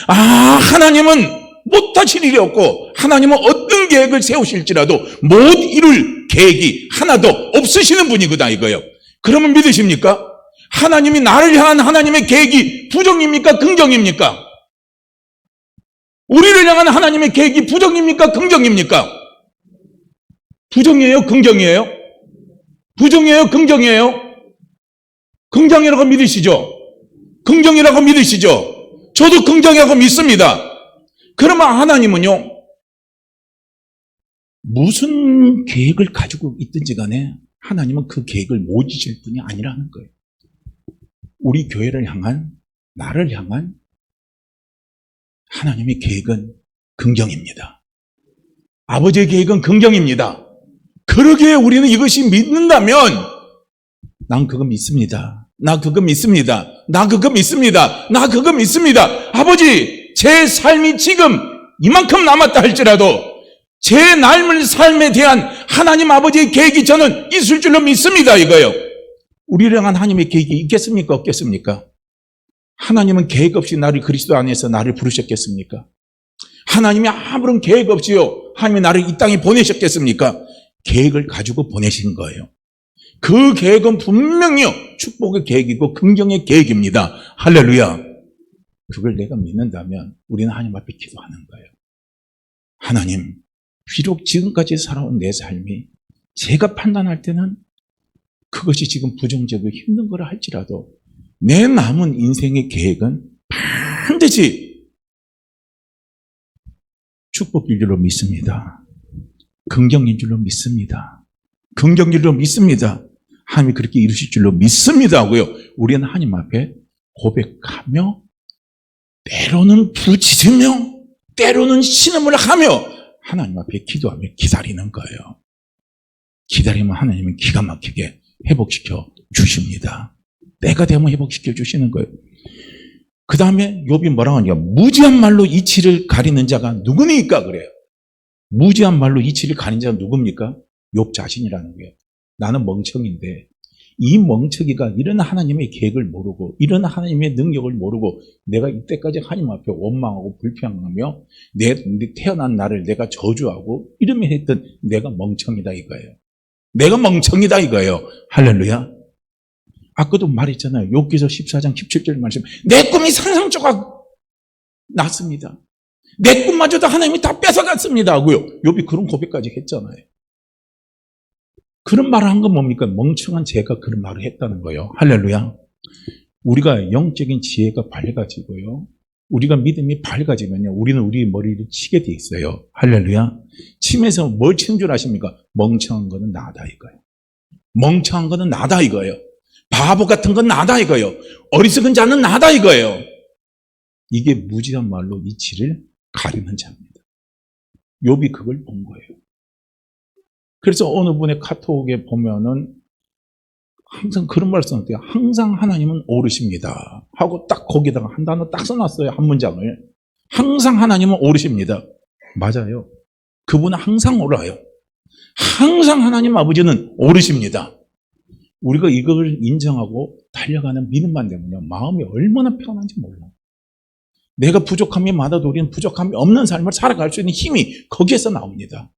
아, 하나님은 못하실 일이 없고 하나님은 어떤 계획을 세우실지라도 못 이룰 계획이 하나도 없으시는 분이구나 이거예요. 그러면 믿으십니까? 하나님이 나를 향한 하나님의 계획이 부정입니까? 긍정입니까? 우리를 향한 하나님의 계획이 부정입니까? 긍정입니까? 부정이에요? 긍정이에요? 부정이에요? 긍정이에요? 긍정이라고 믿으시죠? 긍정이라고 믿으시죠? 저도 긍정이라고 믿습니다. 그러면 하나님은요, 무슨 계획을 가지고 있든지 간에 하나님은 그 계획을 못 이실 분이 아니라는 거예요. 우리 교회를 향한, 나를 향한 하나님의 계획은 긍정입니다. 아버지의 계획은 긍정입니다. 그러기에 우리는 이것이 믿는다면 난 그거 믿습니다. 나 그거 믿습니다. 나 그거 믿습니다. 나 그거 믿습니다. 아버지, 제 삶이 지금 이만큼 남았다 할지라도 제 삶에 대한 하나님 아버지의 계획이 저는 있을 줄로 믿습니다 이거예요. 우리를 향한 하나님의 계획이 있겠습니까? 없겠습니까? 하나님은 계획 없이 나를 그리스도 안에서 나를 부르셨겠습니까? 하나님이 아무런 계획 없이요, 하나님이 나를 이 땅에 보내셨겠습니까? 계획을 가지고 보내신 거예요. 그 계획은 분명히요 축복의 계획이고 긍정의 계획입니다. 할렐루야. 그걸 내가 믿는다면 우리는 하나님 앞에 기도하는 거예요. 하나님, 비록 지금까지 살아온 내 삶이 제가 판단할 때는 그것이 지금 부정적이고 힘든 거라 할지라도 내 남은 인생의 계획은 반드시 축복일 줄로 믿습니다. 긍정인 줄로 믿습니다. 긍정인 줄로 믿습니다. 하나님이 그렇게 이루실 줄로 믿습니다 하고요. 우리는 하나님 앞에 고백하며 때로는 부르짖으며 때로는 신음을 하며 하나님 앞에 기도하며 기다리는 거예요. 기다리면 하나님은 기가 막히게 회복시켜 주십니다. 때가 되면 회복시켜 주시는 거예요. 그 다음에 욥이 뭐라고 하냐? 무지한 말로 이치를 가리는 자가 누구니까 그래요. 무지한 말로 이치를 가리는 자가 누굽니까? 욥 자신이라는 거예요. 나는 멍청인데 이 멍청이가 이런 하나님의 계획을 모르고 이런 하나님의 능력을 모르고 내가 이때까지 하나님 앞에 원망하고 불평하며 내 태어난 나를 내가 저주하고 이러며 했던 내가 멍청이다 이거예요. 내가 멍청이다 이거예요. 할렐루야. 아까도 말했잖아요. 욥기서 14장 17절 말씀. 내 꿈이 상상조각 났습니다. 내 꿈마저도 하나님이 다 뺏어갔습니다 하고요. 욥이 그런 고백까지 했잖아요. 그런 말을 한 건 뭡니까? 멍청한 제가 그런 말을 했다는 거예요. 할렐루야. 우리가 영적인 지혜가 밝아지고요. 우리가 믿음이 밝아지면요. 우리는 우리 머리를 치게 돼 있어요. 할렐루야. 침에서 뭘 치는 줄 아십니까? 멍청한 거는 나다 이거예요. 멍청한 거는 나다 이거예요. 바보 같은 건 나다 이거예요. 어리석은 자는 나다 이거예요. 이게 무지한 말로 이치를 가리는 자입니다. 욥이 그걸 본 거예요. 그래서 어느 분의 카톡에 보면은 항상 그런 말을 썼는데요. 항상 하나님은 오르십니다. 하고 딱 거기다가 한 단어 딱 써놨어요. 한 문장을. 항상 하나님은 오르십니다. 맞아요. 그분은 항상 오라요. 항상 하나님 아버지는 오르십니다. 우리가 이걸 인정하고 달려가는 믿음만 되면요. 마음이 얼마나 편한지 몰라요. 내가 부족함이 많아도 우리는 부족함이 없는 삶을 살아갈 수 있는 힘이 거기에서 나옵니다.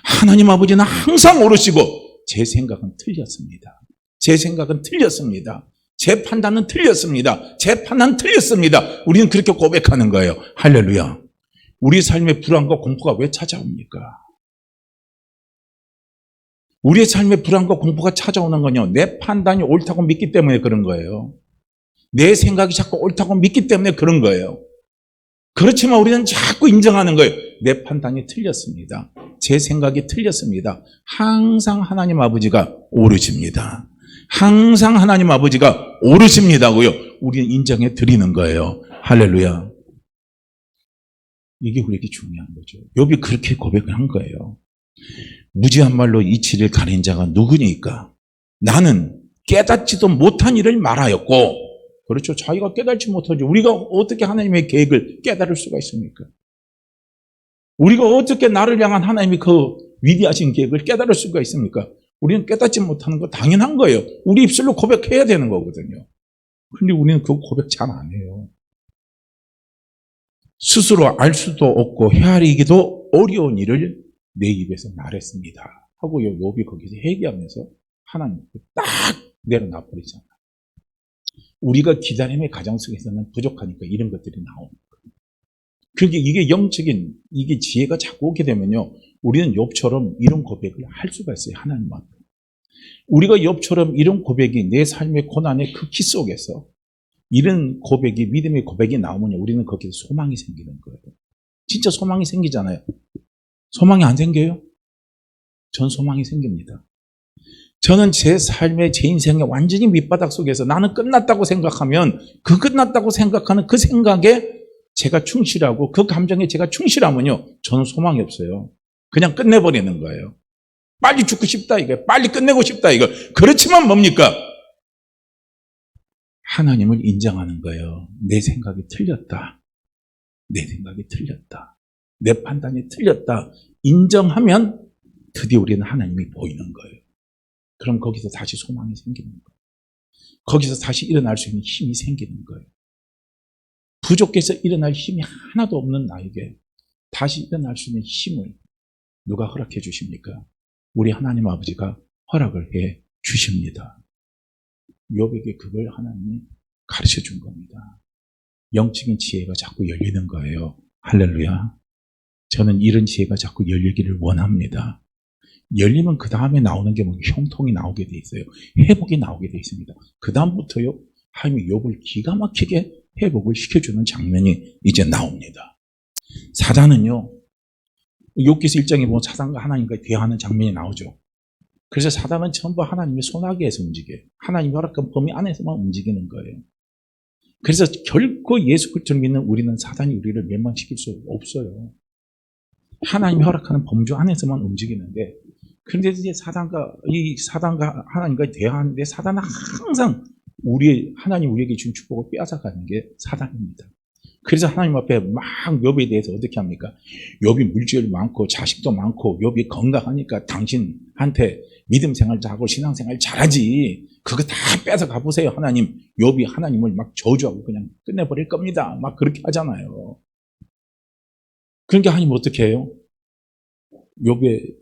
하나님 아버지는 항상 오르시고 제 생각은 틀렸습니다. 제 생각은 틀렸습니다. 제 판단은 틀렸습니다. 제 판단은 틀렸습니다. 우리는 그렇게 고백하는 거예요. 할렐루야. 우리 삶의 불안과 공포가 왜 찾아옵니까? 우리의 삶의 불안과 공포가 찾아오는 건요. 내 판단이 옳다고 믿기 때문에 그런 거예요. 내 생각이 자꾸 옳다고 믿기 때문에 그런 거예요. 그렇지만 우리는 자꾸 인정하는 거예요. 내 판단이 틀렸습니다. 제 생각이 틀렸습니다. 항상 하나님 아버지가 오르십니다. 항상 하나님 아버지가 오르십니다고요. 우리는 인정해 드리는 거예요. 할렐루야. 이게 우리에게 중요한 거죠. 욥이 그렇게 고백을 한 거예요. 무지한 말로 이치를 가린 자가 누구니까? 나는 깨닫지도 못한 일을 말하였고, 그렇죠. 자기가 깨닫지 못하죠. 우리가 어떻게 하나님의 계획을 깨달을 수가 있습니까? 우리가 어떻게 나를 향한 하나님의 그 위대하신 계획을 깨달을 수가 있습니까? 우리는 깨닫지 못하는 거 당연한 거예요. 우리 입술로 고백해야 되는 거거든요. 그런데 우리는 그 고백 잘 안 해요. 스스로 알 수도 없고 헤아리기도 어려운 일을 내 입에서 말했습니다. 하고 욥이 거기서 회개하면서 하나님께 딱 내려놔 버리잖아요. 우리가 기다림의 가정 속에서는 부족하니까 이런 것들이 나오는 거예요. 그게 이게 영적인 이게 지혜가 자꾸 오게 되면요, 우리는 욥처럼 이런 고백을 할 수가 있어요. 하나님 앞에. 우리가 욥처럼 이런 고백이 내 삶의 고난의 그 키 속에서 이런 고백이 믿음의 고백이 나오면요, 우리는 거기서 소망이 생기는 거예요. 진짜 소망이 생기잖아요. 소망이 안 생겨요? 전 소망이 생깁니다. 저는 제 삶의 제 인생의 완전히 밑바닥 속에서 나는 끝났다고 생각하면 그 끝났다고 생각하는 그 생각에 제가 충실하고 그 감정에 제가 충실하면요, 저는 소망이 없어요. 그냥 끝내버리는 거예요. 빨리 죽고 싶다 이거, 빨리 끝내고 싶다 이거. 그렇지만 뭡니까? 하나님을 인정하는 거예요. 내 생각이 틀렸다. 내 생각이 틀렸다. 내 판단이 틀렸다. 인정하면 드디어 우리는 하나님이 보이는 거예요. 그럼 거기서 다시 소망이 생기는 거예요. 거기서 다시 일어날 수 있는 힘이 생기는 거예요. 부족해서 일어날 힘이 하나도 없는 나에게 다시 일어날 수 있는 힘을 누가 허락해 주십니까? 우리 하나님 아버지가 허락을 해 주십니다. 욥에게 그걸 하나님이 가르쳐 준 겁니다. 영적인 지혜가 자꾸 열리는 거예요. 할렐루야. 저는 이런 지혜가 자꾸 열리기를 원합니다. 열리면 그 다음에 나오는 게 뭐 형통이 나오게 돼 있어요. 회복이 나오게 돼 있습니다. 그 다음부터요, 하나님이 욥을 기가 막히게 회복을 시켜주는 장면이 이제 나옵니다. 사단은요, 욥기서 1장에 보면 사단과 하나님과 대화하는 장면이 나오죠. 그래서 사단은 전부 하나님의 손아귀에서 움직여요. 하나님이 허락한 범위 안에서만 움직이는 거예요. 그래서 결코 예수 그리스도를 믿는 우리는 사단이 우리를 멸망시킬 수 없어요. 하나님이 허락하는 범주 안에서만 움직이는데, 그런데 이제 사단과 하나님과 대화하는데 사단은 항상 하나님 우리에게 준 축복을 빼앗아가는 게 사단입니다. 그래서 하나님 앞에 막 욥에 대해서 어떻게 합니까? 욥이 물질이 많고 자식도 많고 욥이 건강하니까 당신한테 믿음 생활 잘하고 신앙 생활 잘하지. 그거 다 뺏어가 보세요. 하나님. 욥이 하나님을 막 저주하고 그냥 끝내버릴 겁니다. 막 그렇게 하잖아요. 그러니까 하나님 어떻게 해요? 욥의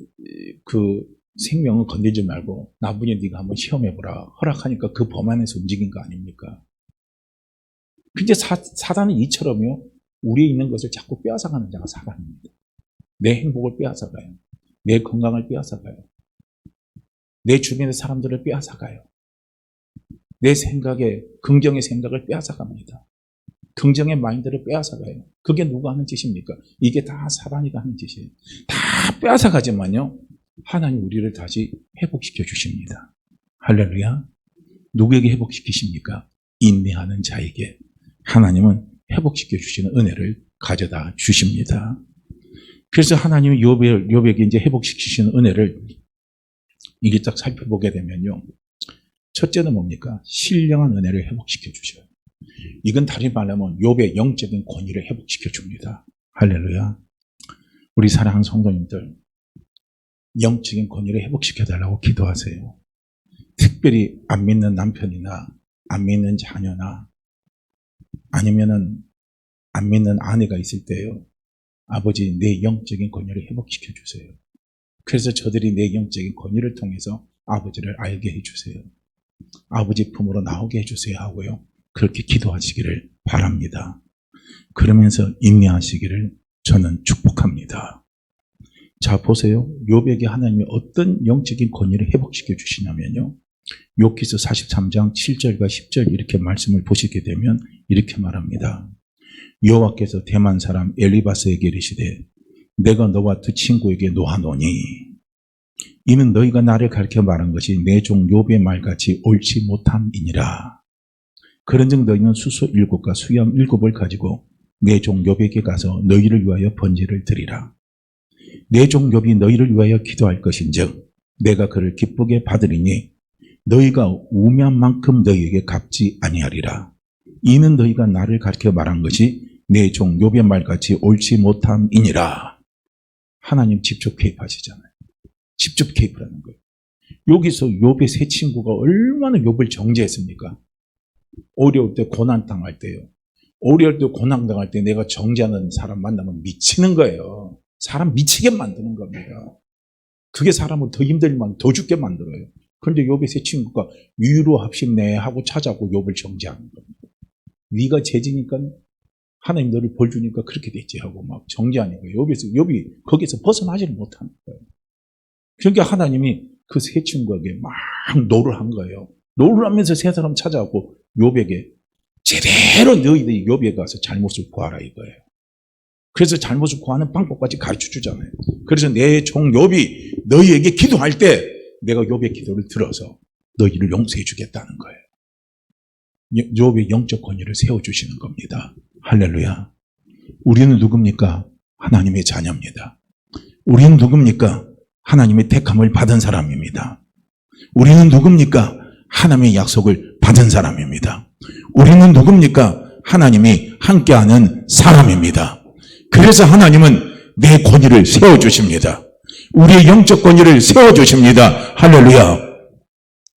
그 생명을 건들지 말고 나중에 네가 한번 시험해보라. 허락하니까 그 범 안에서 움직인 거 아닙니까? 근데 사단은 이처럼요, 우리에 있는 것을 자꾸 빼앗아가는 자가 사단입니다. 내 행복을 빼앗아가요. 내 건강을 빼앗아가요. 내 주변의 사람들을 빼앗아가요. 내 생각에, 긍정의 생각을 빼앗아갑니다. 긍정의 마인드를 빼앗아가요. 그게 누가 하는 짓입니까? 이게 다 사단이 하는 짓이에요. 다 빼앗아가지만요, 하나님 우리를 다시 회복시켜 주십니다. 할렐루야. 누구에게 회복시키십니까? 인내하는 자에게 하나님은 회복시켜 주시는 은혜를 가져다 주십니다. 그래서 하나님이 욥에게 이제 회복시키시는 은혜를 이게 딱 살펴보게 되면요, 첫째는 뭡니까? 신령한 은혜를 회복시켜 주셔요. 이건 다시 말하면 욥의 영적인 권위를 회복시켜 줍니다. 할렐루야. 우리 사랑하는 성도님들, 영적인 권위를 회복시켜 달라고 기도하세요. 특별히 안 믿는 남편이나 안 믿는 자녀나 아니면은 안 믿는 아내가 있을 때요, 아버지 내 영적인 권위를 회복시켜 주세요. 그래서 저들이 내 영적인 권위를 통해서 아버지를 알게 해주세요. 아버지 품으로 나오게 해주세요 하고요, 그렇게 기도하시기를 바랍니다. 그러면서 인내하시기를 저는 축복합니다. 자, 보세요. 욥에게 하나님이 어떤 영적인 권위를 회복시켜 주시냐면요, 욥기서 43장 7절과 10절 이렇게 말씀을 보시게 되면 이렇게 말합니다. 여호와께서 대만 사람 엘리바스에게 이르시되 내가 너와 두 친구에게 노하노니 이는 너희가 나를 가르쳐 말한 것이 내 종 욥의 말같이 옳지 못함이니라. 그런즉 너희는 수소 7과 수염 7을 가지고 내 종 욥에게 가서 너희를 위하여 번제를 드리라. 내 종 욥이 너희를 위하여 기도할 것인즉 내가 그를 기쁘게 받으리니 너희가 우매한 만큼 너희에게 갚지 아니하리라. 이는 너희가 나를 가르쳐 말한 것이 내 종 욥의 말같이 옳지 못함이니라. 하나님 직접 개입하시잖아요. 직접 개입을 하는 거예요. 여기서 욥의 세 친구가 얼마나 욥을 정죄했습니까? 어려울 때 고난 당할 때요. 어려울 때 고난 당할 때 내가 정죄하는 사람 만나면 미치는 거예요. 사람 미치게 만드는 겁니다. 그게 사람을 더 힘들게 더 죽게 만들어요. 그런데 욥의 세 친구가 위로합심내 하고 찾아오고 욥을 정죄하는 겁니다. 네가 죄지니까 하나님 너를 벌 주니까 그렇게 됐지 하고 막 정죄하니까 욥이 거기서 벗어나지를 못하는 거예요. 그러니까 하나님이 그 세 친구에게 막 노를 한 거예요. 노를 하면서 세 사람 찾아오고 욥에게 제대로 너희들이 욥에 가서 잘못을 구하라 이거예요. 그래서 잘못을 구하는 방법까지 가르쳐 주잖아요. 그래서 내 종 욥이 너희에게 기도할 때 내가 욥의 기도를 들어서 너희를 용서해 주겠다는 거예요. 욥의 영적 권위를 세워주시는 겁니다. 할렐루야. 우리는 누굽니까? 하나님의 자녀입니다. 우리는 누굽니까? 하나님의 택함을 받은 사람입니다. 우리는 누굽니까? 하나님의 약속을 받은 사람입니다. 우리는 누굽니까? 하나님이 함께하는 사람입니다. 그래서 하나님은 내 권위를 세워주십니다. 우리의 영적 권위를 세워주십니다. 할렐루야.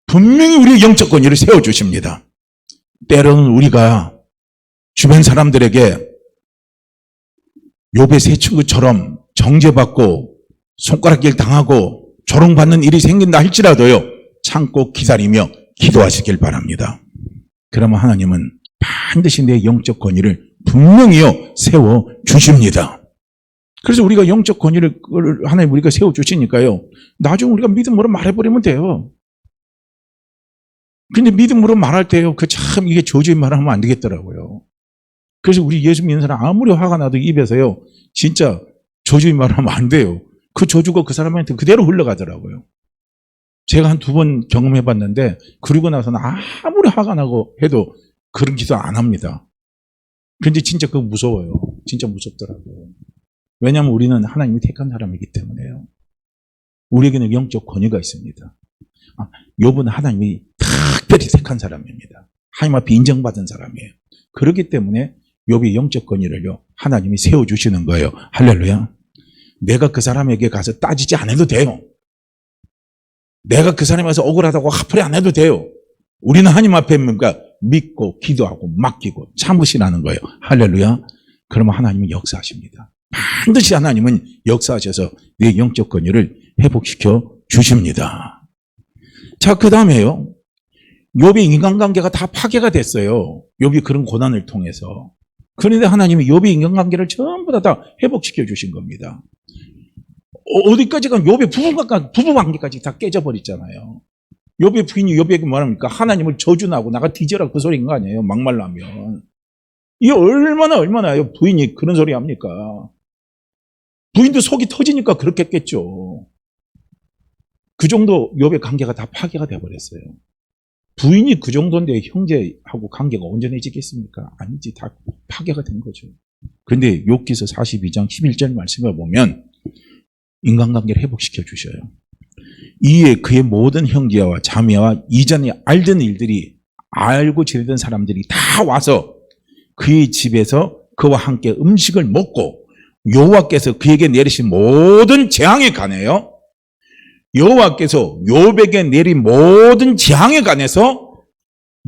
분명히 우리의 영적 권위를 세워주십니다. 때로는 우리가 주변 사람들에게 욥의 세 친구처럼 정죄받고 손가락질 당하고 조롱받는 일이 생긴다 할지라도요, 참고 기다리며 기도하시길 바랍니다. 그러면 하나님은 반드시 내 영적 권위를 분명히요 세워 주십니다. 그래서 우리가 영적 권위를 하나님 우리가 세워 주시니까요 나중에 우리가 믿음으로 말해버리면 돼요. 근데 믿음으로 말할 때요 그 참 이게 저주의 말을 하면 안 되겠더라고요. 그래서 우리 예수 믿는 사람 아무리 화가 나도 입에서요 진짜 저주의 말을 하면 안 돼요. 그 저주가 그 사람한테 그대로 흘러가더라고요. 제가 한 2번 경험해봤는데 그러고 나서는 아무리 화가 나고 해도 그런 기도 안 합니다. 근데 진짜 그거 무서워요. 진짜 무섭더라고요. 왜냐하면 우리는 하나님이 택한 사람이기 때문에요. 우리에게는 영적 권위가 있습니다. 욥은 하나님이 특별히 택한 사람입니다. 하나님 앞에 인정받은 사람이에요. 그렇기 때문에 욥의 영적 권위를요 하나님이 세워주시는 거예요. 할렐루야. 내가 그 사람에게 가서 따지지 않아도 돼요. 내가 그 사람에서 억울하다고 화풀이 안 해도 돼요. 우리는 하나님 앞에 뭔가 믿고 기도하고 맡기고 참으시라는 거예요. 할렐루야. 그러면 하나님은 역사하십니다. 반드시 하나님은 역사하셔서 내 영적 권위를 회복시켜 주십니다. 자, 그 다음에요. 욥의 인간관계가 다 파괴가 됐어요. 욥이 그런 고난을 통해서. 그런데 하나님이 욥의 인간관계를 전부 다 회복시켜 주신 겁니다. 어디까지가 욥의 부부관계까지 다 깨져버렸잖아요. 욥의 부인이 욥에게 뭐합니까? 하나님을 저주나고 나가 뒤져라 그 소리인 거 아니에요? 막말라면. 이게 얼마나 부인이 그런 소리 합니까? 부인도 속이 터지니까 그렇게 했겠죠. 그 정도 욥의 관계가 다 파괴가 돼버렸어요. 부인이 그 정도인데 형제하고 관계가 온전해지겠습니까? 아니지, 다 파괴가 된 거죠. 그런데 욥기서 42장 11절 말씀을 보면 인간관계를 회복시켜 주셔요. 이에 그의 모든 형제와 자매와 이전에 알던 일들이 알고 지내던 사람들이 다 와서 그의 집에서 그와 함께 음식을 먹고 여호와께서 그에게 내리신 모든 재앙에 관해요. 여호와께서 욥에게 내린 모든 재앙에 관해서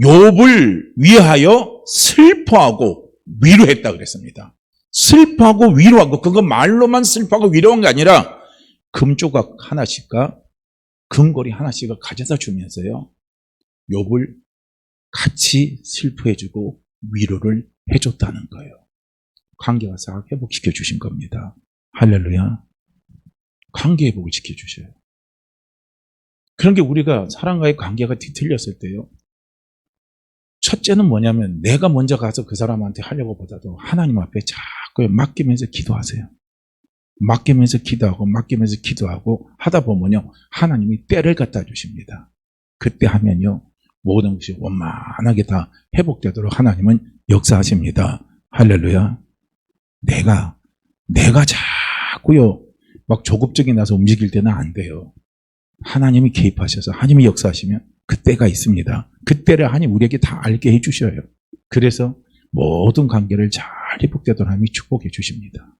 욥을 위하여 슬퍼하고 위로했다 그랬습니다. 슬퍼하고 위로하고 그거 말로만 슬퍼하고 위로한 게 아니라 금조각 하나씩과 금고리 하나씩을 가져다 주면서요 욥을 같이 슬퍼해주고 위로를 해줬다는 거예요. 관계가 싹 회복시켜 주신 겁니다. 할렐루야. 관계 회복을 시켜주셔요. 그런 게 우리가 사람과의 관계가 뒤틀렸을 때요 첫째는 뭐냐면 내가 먼저 가서 그 사람한테 하려고 보다도 하나님 앞에 자꾸 맡기면서 기도하세요. 맡기면서 기도하고 하다 보면요 하나님이 때를 갖다 주십니다. 그때 하면요 모든 것이 원만하게 다 회복되도록 하나님은 역사하십니다. 할렐루야. 내가 자꾸요 막 조급증이 나서 움직일 때는 안 돼요. 하나님이 개입하셔서 하나님이 역사하시면 그때가 있습니다. 그때를 하나님 우리에게 다 알게 해주셔요. 그래서 모든 관계를 잘 회복되도록 하나님이 축복해 주십니다.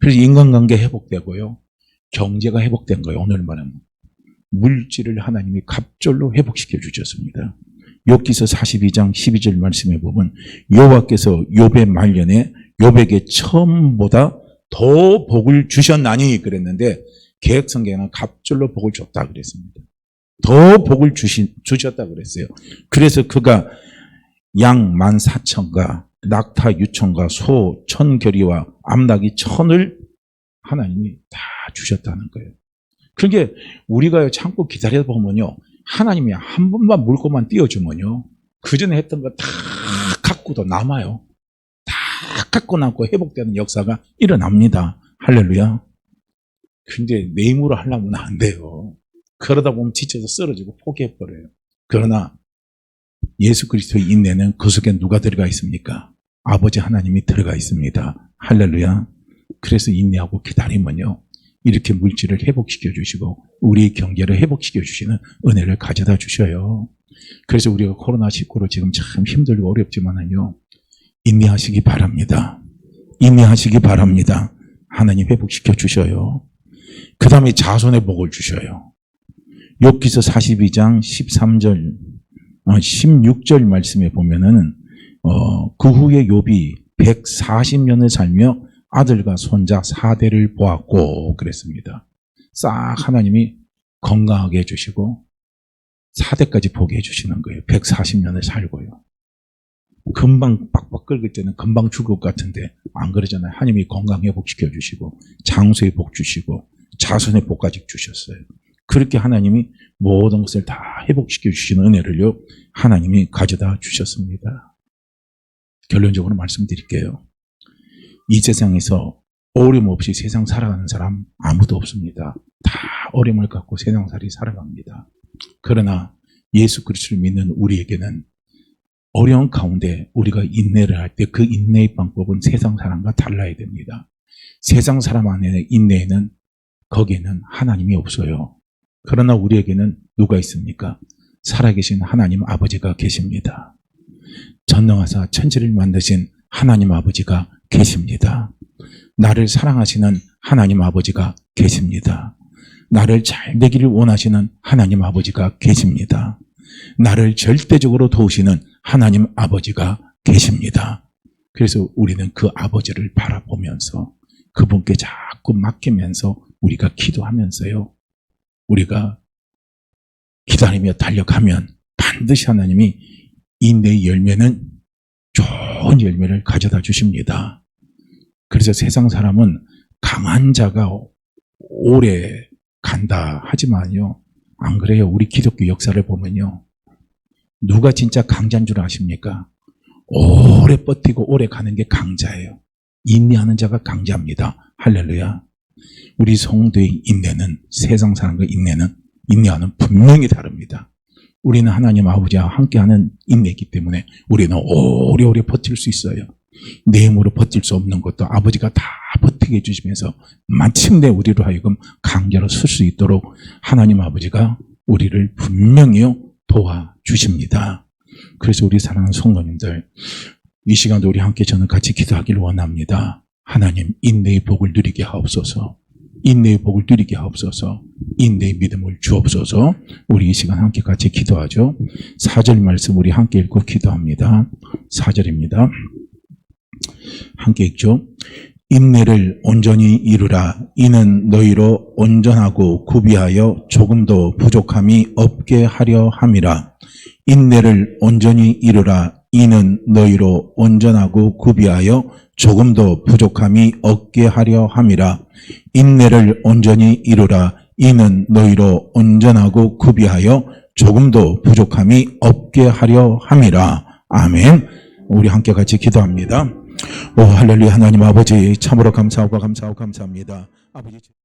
그래서 인간관계 회복되고요. 경제가 회복된 거예요. 오늘 말하면. 물질을 하나님이 갑절로 회복시켜 주셨습니다. 욥기서 42장 12절 말씀에 보면 여호와께서 욥의 말년에 욥에게 처음보다 더 복을 주셨나니 그랬는데 개혁성경에는 갑절로 복을 줬다 그랬습니다. 더 복을 주셨다 그랬어요. 그래서 그가 양 14,000과 낙타 6,000과 소 1,000결이와 암낙이 1,000을 하나님이 다 주셨다는 거예요. 그게 우리가 참고 기다려 보면요 하나님이 한 번만 물고만 띄워주면요 그 전에 했던 거 다 갖고도 남아요. 다 갖고 남고 회복되는 역사가 일어납니다. 할렐루야. 근데 내 힘으로 하려면 안 돼요. 그러다 보면 지쳐서 쓰러지고 포기해버려요. 그러나 예수 그리스도의 인내는 그 속에 누가 들어가 있습니까? 아버지 하나님이 들어가 있습니다. 할렐루야. 그래서 인내하고 기다리면요 이렇게 물질을 회복시켜 주시고 우리의 경제를 회복시켜 주시는 은혜를 가져다 주셔요. 그래서 우리가 코로나19로 지금 참 힘들고 어렵지만은요 인내하시기 바랍니다. 인내하시기 바랍니다. 하나님 회복시켜 주셔요. 그 다음에 자손의 복을 주셔요. 욥기서 42장 13절 16절 말씀에 보면은 그 후에 욥이 140년을 살며 아들과 손자 4대를 보았고 그랬습니다. 싹 하나님이 건강하게 해주시고 4대까지 보게 해주시는 거예요. 140년을 살고요. 금방 빡빡 끓을 때는 금방 죽을 것 같은데 안 그러잖아요. 하나님이 건강 회복시켜 주시고 장수의 복 주시고 자손의 복까지 주셨어요. 그렇게 하나님이 모든 것을 다 회복시켜 주시는 은혜를요, 하나님이 가져다 주셨습니다. 결론적으로 말씀드릴게요. 이 세상에서 어려움 없이 세상 살아가는 사람 아무도 없습니다. 다 어려움을 갖고 세상살이 살아갑니다. 그러나 예수 그리스도를 믿는 우리에게는 어려운 가운데 우리가 인내를 할 때 그 인내의 방법은 세상 사람과 달라야 됩니다. 세상 사람 안에 인내에는 거기에는 하나님이 없어요. 그러나 우리에게는 누가 있습니까? 살아계신 하나님 아버지가 계십니다. 전능하사 천지를 만드신 하나님 아버지가 계십니다. 나를 사랑하시는 하나님 아버지가 계십니다. 나를 잘 되기를 원하시는 하나님 아버지가 계십니다. 나를 절대적으로 도우시는 하나님 아버지가 계십니다. 그래서 우리는 그 아버지를 바라보면서 그분께 자꾸 맡기면서 우리가 기도하면서요, 우리가 기다리며 달려가면 반드시 하나님이 인내의 열매는 좋은 열매를 가져다 주십니다. 그래서 세상 사람은 강한 자가 오래 간다 하지만요, 안 그래요. 우리 기독교 역사를 보면요, 누가 진짜 강자인 줄 아십니까? 오래 버티고 오래 가는 게 강자예요. 인내하는 자가 강자입니다. 할렐루야. 우리 성도의 인내는, 세상 사람과 인내하는 분명히 다릅니다. 우리는 하나님 아버지와 함께하는 인내이기 때문에 우리는 오래오래 버틸 수 있어요. 내 힘으로 버틸 수 없는 것도 아버지가 다 버티게 해주시면서 마침내 우리로 하여금 강자로 설 수 있도록 하나님 아버지가 우리를 분명히 도와주십니다. 그래서 우리 사랑하는 성도님들, 이 시간도 우리 함께 저는 같이 기도하기를 원합니다. 하나님, 인내의 복을 누리게 하옵소서. 인내의 복을 누리게 하옵소서. 인내의 믿음을 주옵소서. 우리 이 시간 함께 같이 기도하죠. 4절 말씀 우리 함께 읽고 기도합니다. 4절입니다. 함께 읽죠. 인내를 온전히 이루라. 이는 너희로 온전하고 구비하여 조금도 부족함이 없게 하려 함이라. 인내를 온전히 이루라. 이는 너희로 온전하고 구비하여 조금도 부족함이 없게 하려 함이라. 인내를 온전히 이루라. 이는 너희로 온전하고 구비하여 조금도 부족함이 없게 하려 함이라. 아멘. 우리 함께 같이 기도합니다. 오 할렐루야. 하나님 아버지, 참으로 감사하고 감사합니다. 아버지.